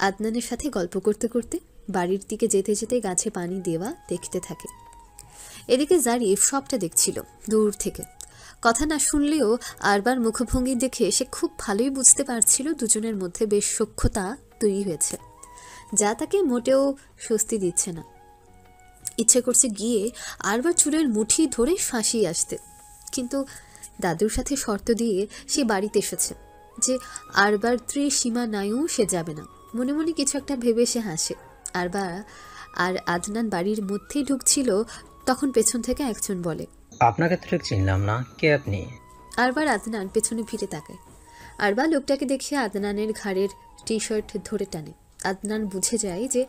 আদনানের সাথে গল্প করতে করতে বাড়ির দিকে যেতে যেতে গাছে পানি দেওয়া দেখতে থাকে। এদিকে জারিফ সবটা দেখছিল দূর থেকে। কথা না শুনলেও আরবার মুখভঙ্গি দেখে সে খুব ভালোই বুঝতে পারছিল দুজনের মধ্যে বেশ সখ্যতা তৈরি হয়েছে, যা তাকে মোটেও স্বস্তি দিচ্ছে না। ইচ্ছে করছে গিয়ে আরবার চুলের মুঠি ধরে ফাঁসিয়ে আসতে, কিন্তু দাদুর সাথে শর্ত দিয়ে সে বাড়িতে এসেছে যে আরবার ত্রিসীমা নাইও সে যাবে না। মনে মনে কিছু একটা ভেবে সে হাসে। আরবার আর আদনান বাড়ির মধ্যেই ঢুকছিল, তখন পেছন থেকে একজন বলে, আপনাকে তো ঠিক চিনলাম না, কে আপনি? আরবার আদনান পেছনে ফিরে তাকায়। আরবা লোকটাকে দেখিয়ে আদনানের ঘাড়ের টি শার্ট ধরে টানে। আদনান বুঝে যায় যে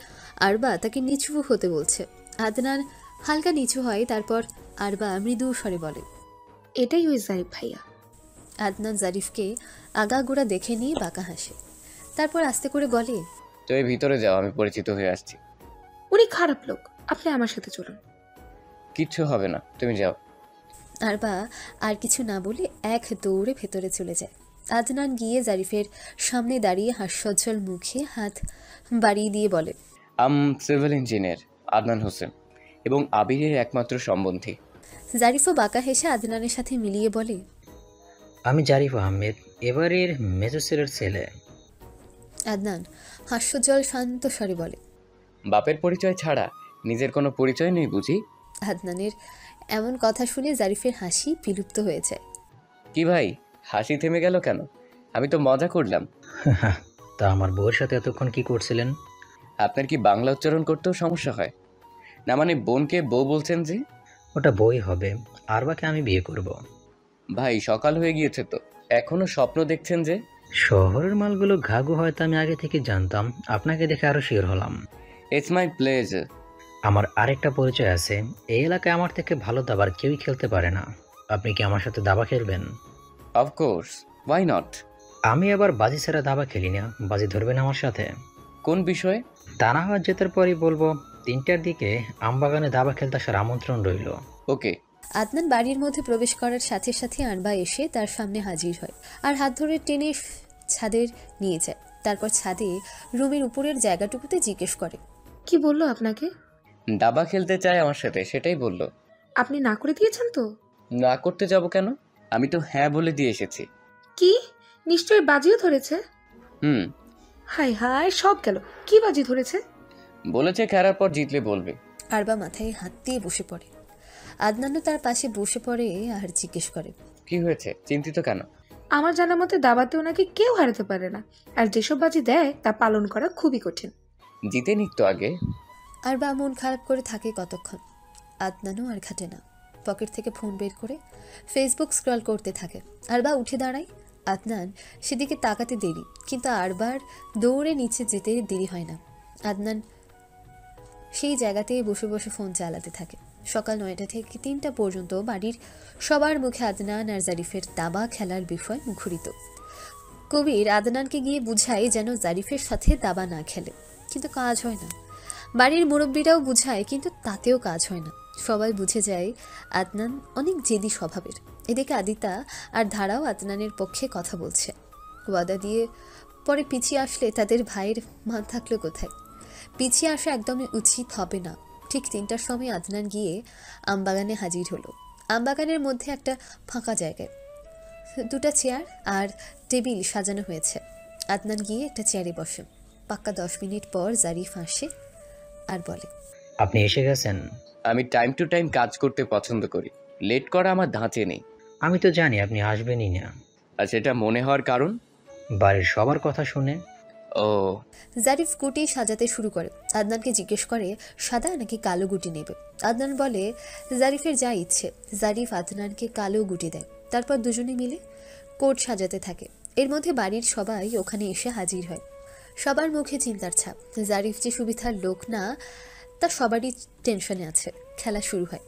আরবা তাকে নিচু হতে বলছে। আদনান হালকা নিচু হয়, তারপর আরবা মৃদু স্বরে বলে, এটাই ওই জারিফ ভাইয়া। আদনান জারিফকে আগাগোড়া দেখে নিয়ে বাঁকা হাসে, তারপর আস্তে করে বলে, তুমি ভিতরে যাও, আমি পরিচিত হয়ে আসছি। উনি খারাপ লোক, আপনি আমার সাথে চলুন। কিচ্ছু হবে না, তুমি যাও। আরবা আর কিছু না বলে এক দৌড়ে ভেতরে চলে যায়। আদনান গিয়ে জারিফের সামনে দাঁড়িয়ে হাস্যোজ্জ্বল মুখে হাত বাড়িয়ে দিয়ে বলে, সিভিল ইঞ্জিনিয়ার আদনান হোসেন এবং আবিরের একমাত্র সম্বন্ধী। জারিফও বাঁকা হেসে আদনানের সাথে মিলিয়ে বলে, আমি জারিফ আহমেদ, এবারের মেজর ছেলের ছেলে। আদনান হাস্যোজ্জ্বল শান্ত স্বরে বলে, বাপের পরিচয় ছাড়া নিজের কোনো পরিচয় নেই বুঝি? আদনানের এমন কথা শুনে জারিফের হাসি বিলুপ্ত হয়ে যায়। কি ভাই, হাসি থেমে গেল কেন? আমি তো মজা করলাম। তা আমার বউয়ের সাথে এতক্ষণ কি করছিলেন? আপনার কি বাংলা উচ্চারণ করতেও সমস্যা হয়? না মানে বোনকে বউ বলছেন যে? ওটা বই হবে, আরবাকে আমি বিয়ে করব। ভাই সকাল হয়ে গিয়েছে তো, এখনো স্বপ্ন দেখছেন যে? শহরের মালগুলো ঘাগু হয়তো আমি আগে থেকে জানতাম, আপনাকে দেখে আরো শিওর হলাম। It's my pleasure. আমার আরেকটা পরিচয় আছে, এই এলাকায় আমার থেকে ভালো দাবার কেউই খেলতে পারে না। আপনি কি আমার সাথে দাবা খেলবেন? Of course, why not. আমি আবার বাজি ছাড়া দাবা খেলি না, বাজি ধরবেন আমার সাথে? কোন বিষয়ে? তা না হয় জেতার পরই বলবো। 3টার দিকে আমবাগানে দাবা খেলতে আসার আমন্ত্রণ রইল। ওকে। আদনান বাড়ির মধ্যে প্রবেশ করার সাথে সাথে আনবা এসে তার সামনে হাজির হয় আর হাত ধরে টেনে ছাদের নিয়ে যায়। তারপর ছাদে রুমের উপরের জায়গাটুকুতে জিজ্ঞেস করে, কি বললো আপনাকে? দাবা খেলতে চায় আমার সাথে, সেটাই বললো। আপনি না করে দিয়েছেন তো? না করতে যাব কেন? আমি তো হ্যাঁ বলে দিয়ে এসেছি। কি, নিশ্চয়ই বাজিও ধরেছে? হুম। হাই হাই, সব গেল। কি বাজি ধরেছে? বলেছে খেলার পর জিতলে বলবে। আরবা মাথায় হাত দিয়ে বসে পড়ে। আদনানও তার পাশে বসে পড়ে আর জিজ্ঞেস করে, কি হয়েছে, চিন্তিত কেন? আমার জানা মতে দাবাতে ওনাকে কেউ হারাতে পারে না, আর যেসব বাজি দেয় তা পালন করা খুবই কঠিন। জিতে নিক তো আগে। আরবা মন খারাপ করে থাকে কতক্ষণ। আদনানও আর ঘাটে না, পকেট থেকে ফোন বের করে ফেসবুক স্ক্রল করতে থাকে। আরবা উঠে দাঁড়ায়। আদনান সেদিকে তাকাতে দেরি, কিন্তু আরবার দৌড়ে নিচে যেতে দেরি হয় না। আদনান সেই জায়গাতেই বসে বসে ফোন চালাতে থাকে। সকাল 9টা থেকে 3টা পর্যন্ত বাড়ির সবার মুখে আদনান আর জারিফের দাবা খেলার বিষয় মুখরিত। কবির আদনানকে গিয়ে বুঝায় যেন জারিফের সাথে দাবা না খেলে, কিন্তু কাজ হয় না। বাড়ির মুরব্বীরাও বুঝায়, কিন্তু তাতেও কাজ হয় না। সবাই বুঝে যায় আদনান অনেক জেদি স্বভাবের। এদিকে আদিতা আর ধারাও আদনানের পক্ষে কথা বলছে। ওয়াদা দিয়ে পরে পিছিয়ে আসলে তাদের ভাইয়ের মান থাকলো কোথায়? পিছিয়ে আসা একদমই উচিত হবে না। ঠিক 3টার সময় আদনান গিয়ে আমবাগানে হাজির হলো। আমবাগানের মধ্যে একটা ফাঁকা জায়গায় 2টা চেয়ার আর টেবিল সাজানো হয়েছে। আদনান গিয়ে একটা চেয়ারে বসে। পাক্কা 10 মিনিট পর জারিফ আসে আর বলে, আপনি এসে গেছেন। আমি টাইম টু টাইম কাজ করতে পছন্দ করি, লেট করা আমার ধাঁচে নেই। আমি তো জানি আপনি আসবেনই না। আর সেটা মনে হওয়ার কারণ? বাড়ির সবার কথা শুনে। ও। জারিফ গুটি সাজাতে শুরু করে। আদনানকে জিজ্ঞেস করে সাদা নাকি কালো গুটি নেবে। আদনান বলে জারিফের যা ইচ্ছে। জারিফ আদনানকে কালো গুটি দেয়। তারপর দুজনে মিলে কোট সাজাতে থাকে। এর মধ্যে বাড়ির সবাই ওখানে এসে হাজির হয়। সবার মুখে চিন্তার ছাপ। জারিফ যে সুবিধার লোক না তা সবারই টেনশনে আছে। খেলা শুরু হয়।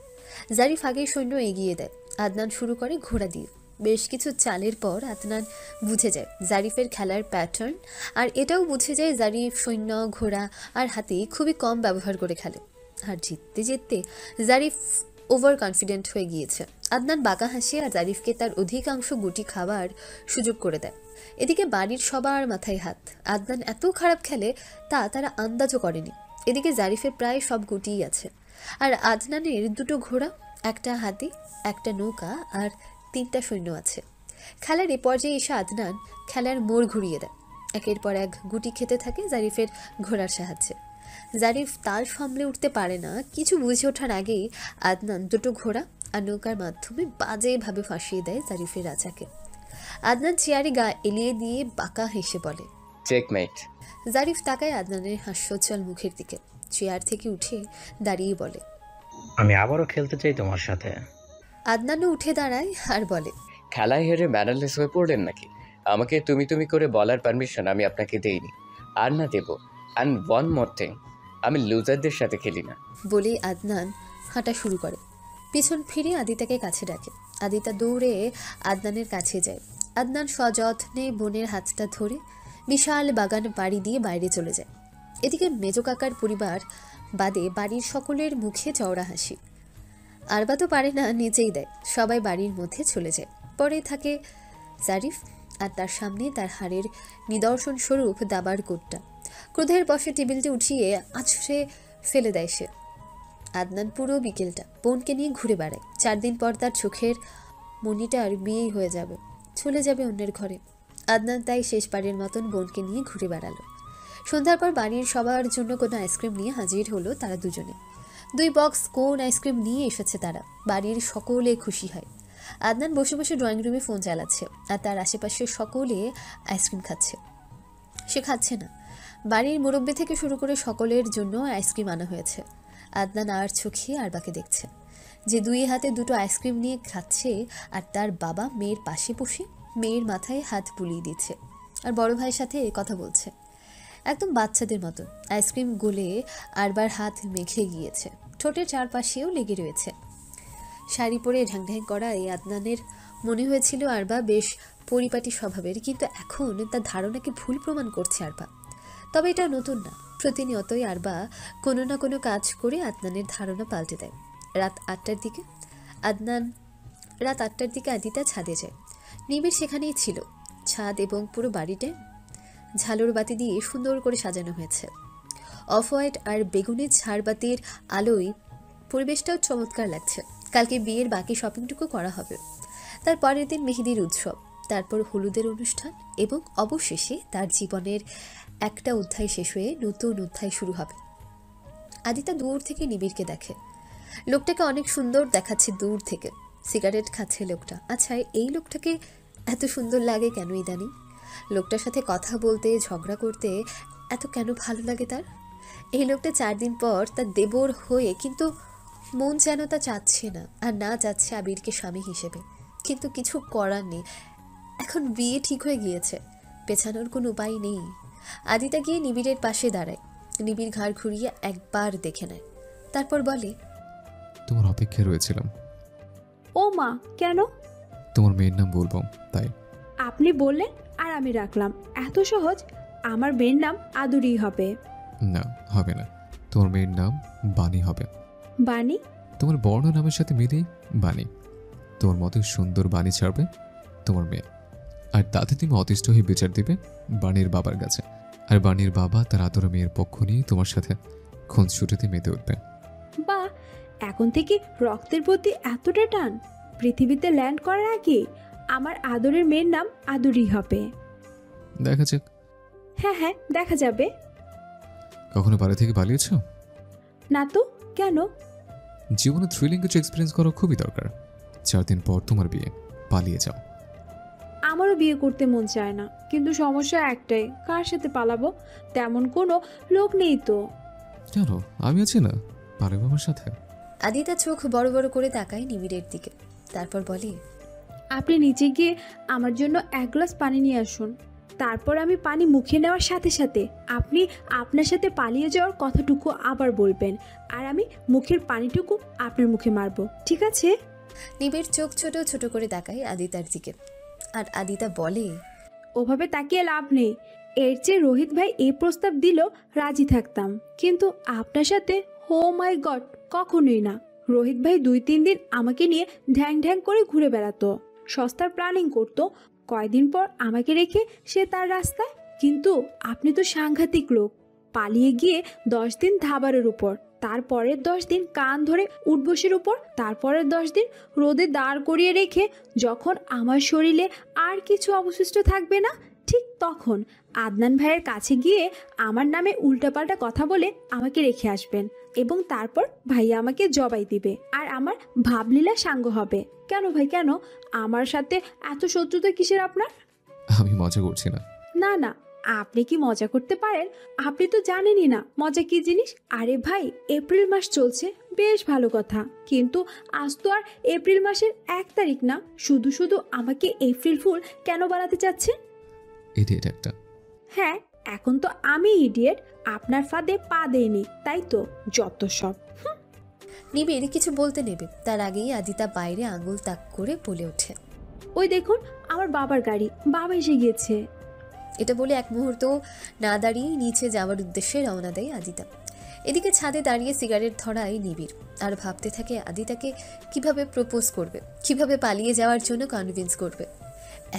জারিফ আগেই সৈন্য এগিয়ে দেয়। আদনান শুরু করে ঘোড়া দিয়ে। বেশ কিছু চালের পর আদনান বুঝে যায় জারিফের খেলার প্যাটার্ন, আর এটাও বুঝে যায় জারিফ সৈন্য, ঘোড়া আর হাতি খুবই কম ব্যবহার করে খেলে। আর জিততে জিততে জারিফ ওভার কনফিডেন্ট হয়ে গিয়েছে। আদনান বাঁকা হাসে আর জারিফকে তার অধিকাংশ গুটি খাওয়ার সুযোগ করে দেয়। এদিকে বাড়ির সবার মাথায় হাত। আদনান এত খারাপ খেলে তা তারা আন্দাজও করেনি। এদিকে জারিফের প্রায় সব গুটিই আছে, আর আদনানের 2টো ঘোড়া, একটা হাতি, একটা নৌকা আর 3টা সৈন্য আছে। খেলার এ পর্যায়ে এসে আদনান খেলার মোড় ঘুরিয়ে দেয়। একের পর এক গুটি খেতে থাকে জারিফের ঘোড়ার সাহায্যে। জারিফ তাল সামলে উঠতে পারে না। কিছু বুঝে ওঠার আগেই আদনান 2টো ঘোড়া আর নৌকার মাধ্যমে বাজেভাবে ফাঁসিয়ে দেয় জারিফের রাজাকে। আদনান চেয়ারে গা এলিয়ে দিয়ে বাঁকা হেসে বলে, চেকমেট। জারিফ তাকায় আদনানের হাস্যোজ্জ্বল মুখের দিকে। চেয়ার থেকে উঠে দাঁড়িয়ে বলে, আমি আবারও খেলতে চাই তোমার সাথে। আদনানও উঠে দাঁড়ায় আর বলে, খেলায় হেরে ম্যানারলেস হয়ে পড়লেন নাকি? আমাকে তুমি তুমি করে বলার পারমিশন আমি আপনাকে দেইনি, আর না দেব। অ্যান্ড ওয়ান মোর থিং, আমি লুজারদের সাথে খেলি না। বলেই আদনান হাঁটা শুরু করে। পিছন ফিরে আদিতাকে কাছে ডাকে। আদিতা দৌড়ে আদনানের কাছে যায়। আদনান সযত্নে বোনের হাতটা ধরে বিশাল বাগান বাড়ি দিয়ে বাইরে চলে যায়। এদিকে মেজো কাকার পরিবার বাদে বাড়ির সকলের মুখে চওড়া হাসি। আরবা তো পারে না, নিচেই দেয়। সবাই বাড়ির মধ্যে চলে যায়। পরে থাকে জারিফ, আর তার সামনে তার হাড়ের নিদর্শন স্বরূপ দাবার কোটটা। ক্রোধের বশে টেবিলটি উঠিয়ে আছড়ে ফেলে দেয় সে। আদনান পুরো বিকেলটা বোনকে নিয়ে ঘুরে বেড়ায়। 4 দিন পর তার চোখের মনিটার বিয়েই হয়ে যাবে, চলে যাবে অন্যের ঘরে। আদনান তাই শেষবারের মতন বোনকে নিয়ে ঘুরে বেড়ালো। সন্ধ্যার পর বাড়ির সবার জন্য কোনো আইসক্রিম নিয়ে হাজির হলো তারা দুজনে। 2 বক্স কোন আইসক্রিম নিয়ে এসেছে তারা। বাড়ির সকলে খুশি হয়। আদনান বসে বসে ড্রয়িং রুমে ফোন চালাচ্ছে, আর তার আশেপাশে সকলে আইসক্রিম খাচ্ছে। সে খাচ্ছে না। বাড়ির মুরব্বি থেকে শুরু করে সকলের জন্য আইসক্রিম আনা হয়েছে। আদনান আর চোখে আরবাকে দেখছে, যে 2 হাতে 2টো আইসক্রিম নিয়ে খাচ্ছে, আর তার বাবা মেয়ের পাশে বসে মেয়ের মাথায় হাত বুলিয়ে দিচ্ছে, আর বড় ভাইয়ের সাথে কথা বলছে একদম বাচ্চাদের মতন। আইসক্রিম গলে আরবার হাত মেখে গিয়েছে, ঠোঁটের চারপাশেও লেগে রয়েছে। শাড়ি পরে ঢ্যাং করা এই আদনানের মনে হয়েছিল আরবা বেশ পরিপাটি স্বভাবের, কিন্তু এখন তার ধারণাকে ভুল প্রমাণ করছে আরবা। তবে এটা নতুন না, প্রতিনিয়তই আরবা কোনো না কোনো কাজ করে আদনানের ধারণা পাল্টে দেয়। রাত 8টার দিকে আদিতা ছাদে যায়। নিবিড় সেখানেই ছিল। ছাদ এবং পুরো বাড়িটায় ঝালর বাতি দিয়ে সুন্দর করে সাজানো হয়েছে। অফ হোয়াইট আর বেগুনি ঝাড়বাতির আলোয় পরিবেশটাও চমৎকার লাগছে। কালকে বিয়ের বাকি শপিংটুকু করা হবে। তার পরের দিন মেহেদির উৎসব, তারপর হলুদের অনুষ্ঠান, এবং অবশেষে তার জীবনের একটা অধ্যায় শেষ হয়ে নতুন অধ্যায় শুরু হবে। আদিতা দূর থেকে নিবিড়কে দেখে। লোকটাকে অনেক সুন্দর দেখাচ্ছে দূর থেকে। সিগারেট খাচ্ছে লোকটা। আচ্ছা, এই লোকটাকে এত সুন্দর লাগে কেন ইদানিং? লোকটার সাথে কথা বলতে, ঝগড়া করতে এত কেন ভালো লাগে তার? এই লোকটা 4 দিন পর তার দেবর হয়ে, কিন্তু মন যেন তা চাচ্ছে না, আর না চাচ্ছে আবিরকে স্বামী হিসেবে। কিন্তু কিছু করার নেই, এখন বিয়ে ঠিক হয়ে গিয়েছে, পেছানোর কোনো উপায় নেই। আদিতা গিয়ে নিবিড়ের পাশে দাঁড়ায়। নিবিড় ঘাড় ঘুরিয়ে একবার দেখে নেয়, তারপর বলে, তোমার অপেক্ষায় রয়েছিলাম। ও মা, কেন? তোমার মেয়ের নাম বলবো তাই। আপনি বললেন আর আমি রাখলাম, এত সহজ? আমার মেয়ের নাম আদুরি হবে। না, হবে না। তোমার মেয়ের নাম বাণী হবে। বাণী? তোমার বর্ণ নামের সাথে মিলেই বাণী। তোমার মতো সুন্দর বাণী ছাড়বে তোমার মেয়ে, আর তাতে তুমি অতিষ্ঠ হয়ে বিচার দিবে বাণীর বাবার কাছে, আর বাণীর বাবা তার আদর মেয়ের পক্ষ নিয়ে তোমার সাথে খুনসুটিতে মেতে উঠবে। বা, এখন থেকে রক্তের প্রতি এতটা টান? পৃথিবীতে ল্যান্ড করার আগে আমার আদরের মেয়ের নাম আদুরি হবে। দেখা যাক। হ্যাঁ, দেখা যাবে। কখনো বাড়ি থেকে পালিয়েছ? না তো, কেন? জীবনে থ্রিলিং কিছু এক্সপিরিয়েন্স করা খুবই দরকার। 4 দিন পর তোমার বিয়ে, পালিয়ে যাও। আমারও বিয়ে করতে মন চায় না, কিন্তু সমস্যা একটাই, কার সাথে পালাবো? তেমন কোনো লোক নেই তো। কেন, আমি আছি না, পালাবো আমার সাথে। আদিতা চোখ বড় বড় করে তাকায় নিবিড়ের দিকে, তারপর বলে, আপনি নিচে গিয়ে আমার জন্য 1 গ্লাস পানি নিয়ে আসুন। তারপর আমি পানি মুখে নেওয়ার সাথে সাথে আপনি আপনার সাথে পালিয়ে যাওয়ার কথাটুকু আবার বলবেন, আর আমি মুখের পানিটুকু আপনার মুখে মারবো, ঠিক আছে? নিবিড় চোখ ছোট ছোট করে তাকায় আদিতার দিকে, আর আদিতা বলে, ওভাবে তাকিয়ে লাভ নেই। এর চেয়ে রোহিত ভাই এই প্রস্তাব দিল রাজি থাকতাম, কিন্তু আপনার সাথে ও মাই গড, কখনোই না। রোহিত ভাই 2-3 দিন আমাকে নিয়ে ঢ্যাং করে ঘুরে বেড়াতো, সস্তার প্ল্যানিং করতো, কয়দিন পর আমাকে রেখে সে তার রাস্তায়। কিন্তু আপনি তো সাংঘাতিক লোক। পালিয়ে গিয়ে 10 দিন ধাবারের উপর, তারপরের 10 দিন কান ধরে উঠবসের উপর, তারপরের 10 দিন রোদে দাঁড় করিয়ে রেখে যখন আমার শরীরে আর কিছু অবশিষ্ট থাকবে না, ঠিক তখন আদনান ভাইয়ের কাছে গিয়ে আমার নামে উল্টাপাল্টা কথা বলে আমাকে রেখে আসবেন, এবং তারপর ভাইয়া আমাকে জবাই দিবে, আর আমার ভাবলীলা সাঙ্গ হবে। কেন ভাই, কেন? আমার সাথে এত শত্রুতা কিসের আপনার? আমি মজা করছি না। না, আপনি কি মজা করতে পারেন? আপনি তো জানেনই না মজা কি জিনিস। আরে ভাই, এপ্রিল মাস চলছে, বেশ ভালো কথা, কিন্তু আজ তো আর এপ্রিল মাসের 1 তারিখ না। শুধু শুধু আমাকে এপ্রিল ফুল কেন বানাতে চাচ্ছেন? ইডিয়েট একটা। হ্যাঁ, এখন তো আমি ইডিয়েট, আপনার ফাঁদে পা দেয়নি, তাই তো? যত সব। নিবিড় কিছু বলতে নেবে তার আগেই আদিতা বাইরে আঙুল তাক করে বলে ওঠে, ওই দেখুন আমার বাবার গাড়ি, বাবা এসে গিয়েছে। এটা বলে এক মুহূর্ত না দাঁড়িয়ে নিচে যাওয়ার উদ্দেশ্যে রওনা দেয় আদিতা। এদিকে ছাদে দাঁড়িয়ে সিগারেট ধরায় নিবিড়, আর ভাবতে থাকে আদিতাকে কিভাবে প্রপোজ করবে, কিভাবে পালিয়ে যাওয়ার জন্য কনভিন্স করবে।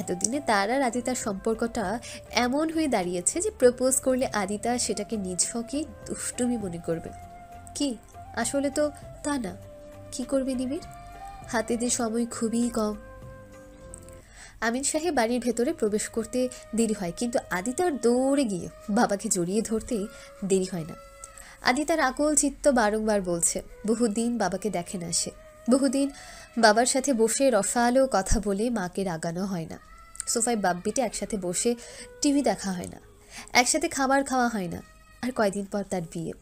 এতদিনে তার আর আদিতার সম্পর্কটা এমন হয়ে দাঁড়িয়েছে যে প্রপোজ করলে আদিতা সেটাকে নিজ হকে দুষ্টুমি মনে করবে। কি আসলে তো তা না। কি করবে নিবিড়? হাতে যে সময় খুবই কম। আমিন সাহেব বাড়ির ভেতরে প্রবেশ করতে দেরি হয়, কিন্তু আদিতার দৌড়ে গিয়ে বাবাকে জড়িয়ে ধরতে দেরি হয় না। আদিতার আকল চিত্ত বারংবার বলছে বহুদিন বাবাকে দেখে না সে, বহুদিন বাবার সাথে বসে রসালো কথা বলে মাকে রাগানো হয় না, সোফায় বাপ্পিতে একসাথে বসে টিভি দেখা হয় না, একসাথে খাবার খাওয়া হয় না। আর কয়দিন পর তার বিয়ে,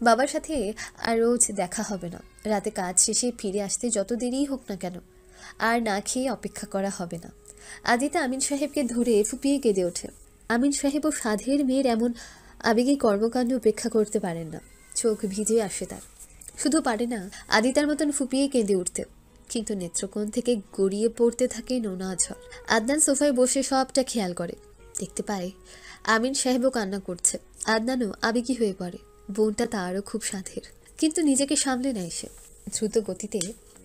বাবার সাথে আর রোজ দেখা হবে না। রাতে কাজ শেষে ফিরে আসতে যত দেরিই হোক না কেন, আর না খেয়ে অপেক্ষা করা হবে না। আদিতা আমিন সাহেবকে ধরে ফুপিয়ে কেঁদে ওঠে। আমিন সাহেবও সাধের মেয়ের এমন আবেগী কর্মকাণ্ড উপেক্ষা করতে পারেন না, চোখ ভিজে আসে তার। শুধু পারে না আদিতার মতন ফুপিয়ে কেঁদে উঠতে, কিন্তু নেত্রকোণ থেকে গড়িয়ে পড়তে থাকে নোনা ঝড়। আদনান সোফায় বসে সবটা খেয়াল করে, দেখতে পায় আমিন সাহেবও কান্না করছে। আদনানও আবেগী হয়ে পড়ে, বোনটা তারও খুব সাধের, কিন্তু নিজেকে সামলে নেয় সে। দ্রুত গতিতে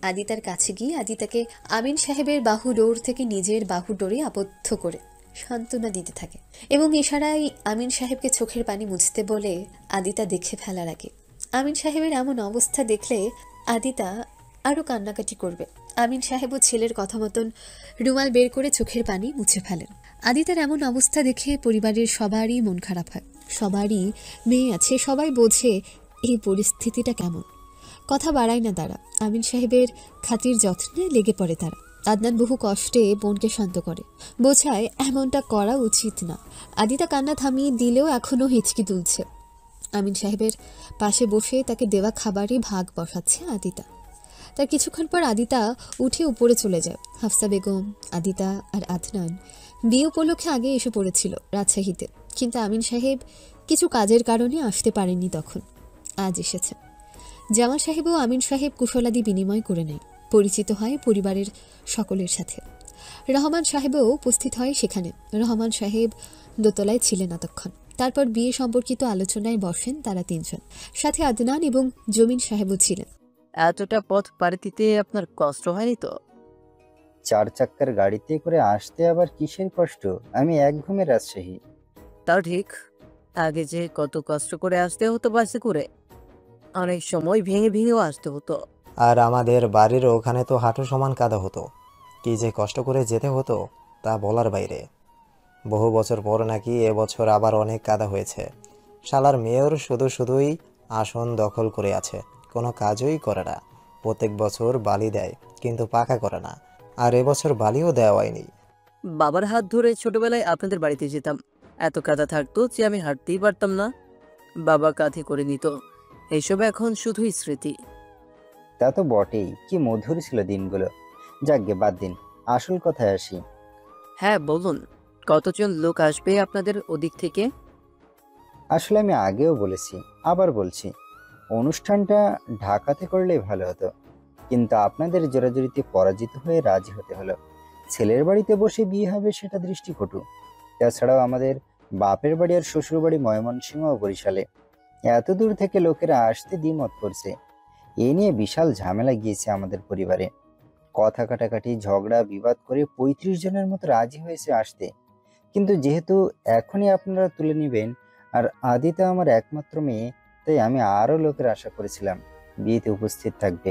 আদিতার কাছে গিয়ে আদিতাকে আমিন সাহেবের বাহু ডোর থেকে নিজের বাহু ডোরে আবদ্ধ করে সান্ত্বনা দিতে থাকে, এবং ইশারায় আমিন সাহেবকে চোখের পানি মুছতে বলে আদিতা দেখে ফেলার আগে। আমিন সাহেবের এমন অবস্থা দেখলে আদিতা আরও কান্নাকাটি করবে। আমিন সাহেবও ছেলের কথা মতন রুমাল বের করে চোখের পানি মুছে ফেলেন। আদিতার এমন অবস্থা দেখে পরিবারের সবারই মন খারাপ হয়। সবারই মেয়ে আছে, সবাই বোঝে এই পরিস্থিতিটা কেমন। কথা বাড়ায় না তারা, আমিন সাহেবের খাতির যত্নে লেগে পড়ে তারা। আদনান বহু কষ্টে বোনকে শান্ত করে, বোঝায় এমনটা করা উচিত না। আদিতা কান্না থামিয়ে দিলেও এখনও হিচকি তুলছে। আমিন সাহেবের পাশে বসে তাকে দেওয়া খাবারই ভাগ বসাচ্ছে আদিতা। তার কিছুক্ষণ পর আদিতা উঠে উপরে চলে যায়। হাফসা বেগম, আদিতা আর আদনান বিয়ে উপলক্ষে আগে এসে পড়েছিল রাজশাহীতে, কিন্তু আমিন সাহেব কিছু কাজের কারণে আসতে পারেননি তখন। আজ এসেছে। জামাল সাহেবও আমিন সাহেব কুশলাদি বিনিময় করে নেয়, পরিচিত হয় পরিবারের সকলের সাথে। রহমান সাহেবও উপস্থিত হয় সেখানে। রহমান সাহেব দোতলায় ছিলেন এতক্ষণ। তারপর বিয়ে সম্পর্কিত আলোচনায় বসেন তারা তিনজন, সাথে আদনান এবং জমিন সাহেবও ছিলেন। এতটা পথ পাড়ি দিতে আপনার কষ্ট হয়নি তো? 4 চাক্কার গাড়িতে করে আসতে আবার কিসের কষ্ট? আমি এক ঘুমে রাজশাহী। তাও ঠিক, আগে যে কত কষ্ট করে আসতে হতো বাসে করে, অনেক সময় ভেঙে ভেঙেও আসতে হতো। আর আমাদের বাড়ির ওখানে তো হাঁটু সমান কাদা হতো, কি যে কষ্ট করে যেতে হতো তা বলার বাইরে। বহু বছর পর নাকি এবছর আবার অনেক কাদা হয়েছে। শালার মেয়র শুধুই আসন দখল করে আছে, কোনো কাজই করে না। প্রত্যেক বছর বালি দেয় কিন্তু পাকা করে না, আর এবছর বালিও দেওয়া হয়নি। বাবার হাত ধরে ছোটবেলায় আপনাদের বাড়িতে যেতাম, এত কাদা থাকতো যে আমি হাঁটতেই পারতাম না, বাবা কাঁধে করে নিত। এইসব এখন শুধুই স্মৃতি। তা তো বটেই, কি মধুর ছিল দিনগুলো। যাকগে বাদ দিন, আসল কথায় আসি। হ্যাঁ বলুন, কতজন লোক আসবে আপনাদের ওদিক থেকে? আসলে আমি আগেও বলেছি, আবার বলছি, অনুষ্ঠানটা ঢাকাতে করলেই ভালো হতো, কিন্তু আপনাদের জোরাজুরিতে পরাজিত হয়ে রাজি হতে হলো। ছেলের বাড়িতে বসে বিয়ে হবে সেটা দৃষ্টিকটু। তাছাড়াও আমাদের বাপের বাড়ি আর শ্বশুর বাড়ি ময়মনসিংহ ও বরিশালে, এত দূর থেকে লোকেরা আসতে দ্বিমত করছে। এ নিয়ে বিশাল ঝামেলা গিয়েছে আমাদের পরিবারে। কথা কাটাকাটি, ঝগড়া বিবাদ করে 35 জনের মতো রাজি হয়েছে আসতে। কিন্তু যেহেতু এখনই আপনারা তুলে নেবেন, আর আদিতা আমার একমাত্র মেয়ে, তাই আমি আরো লোকের আশা করেছিলাম বিয়েতে উপস্থিত থাকবে।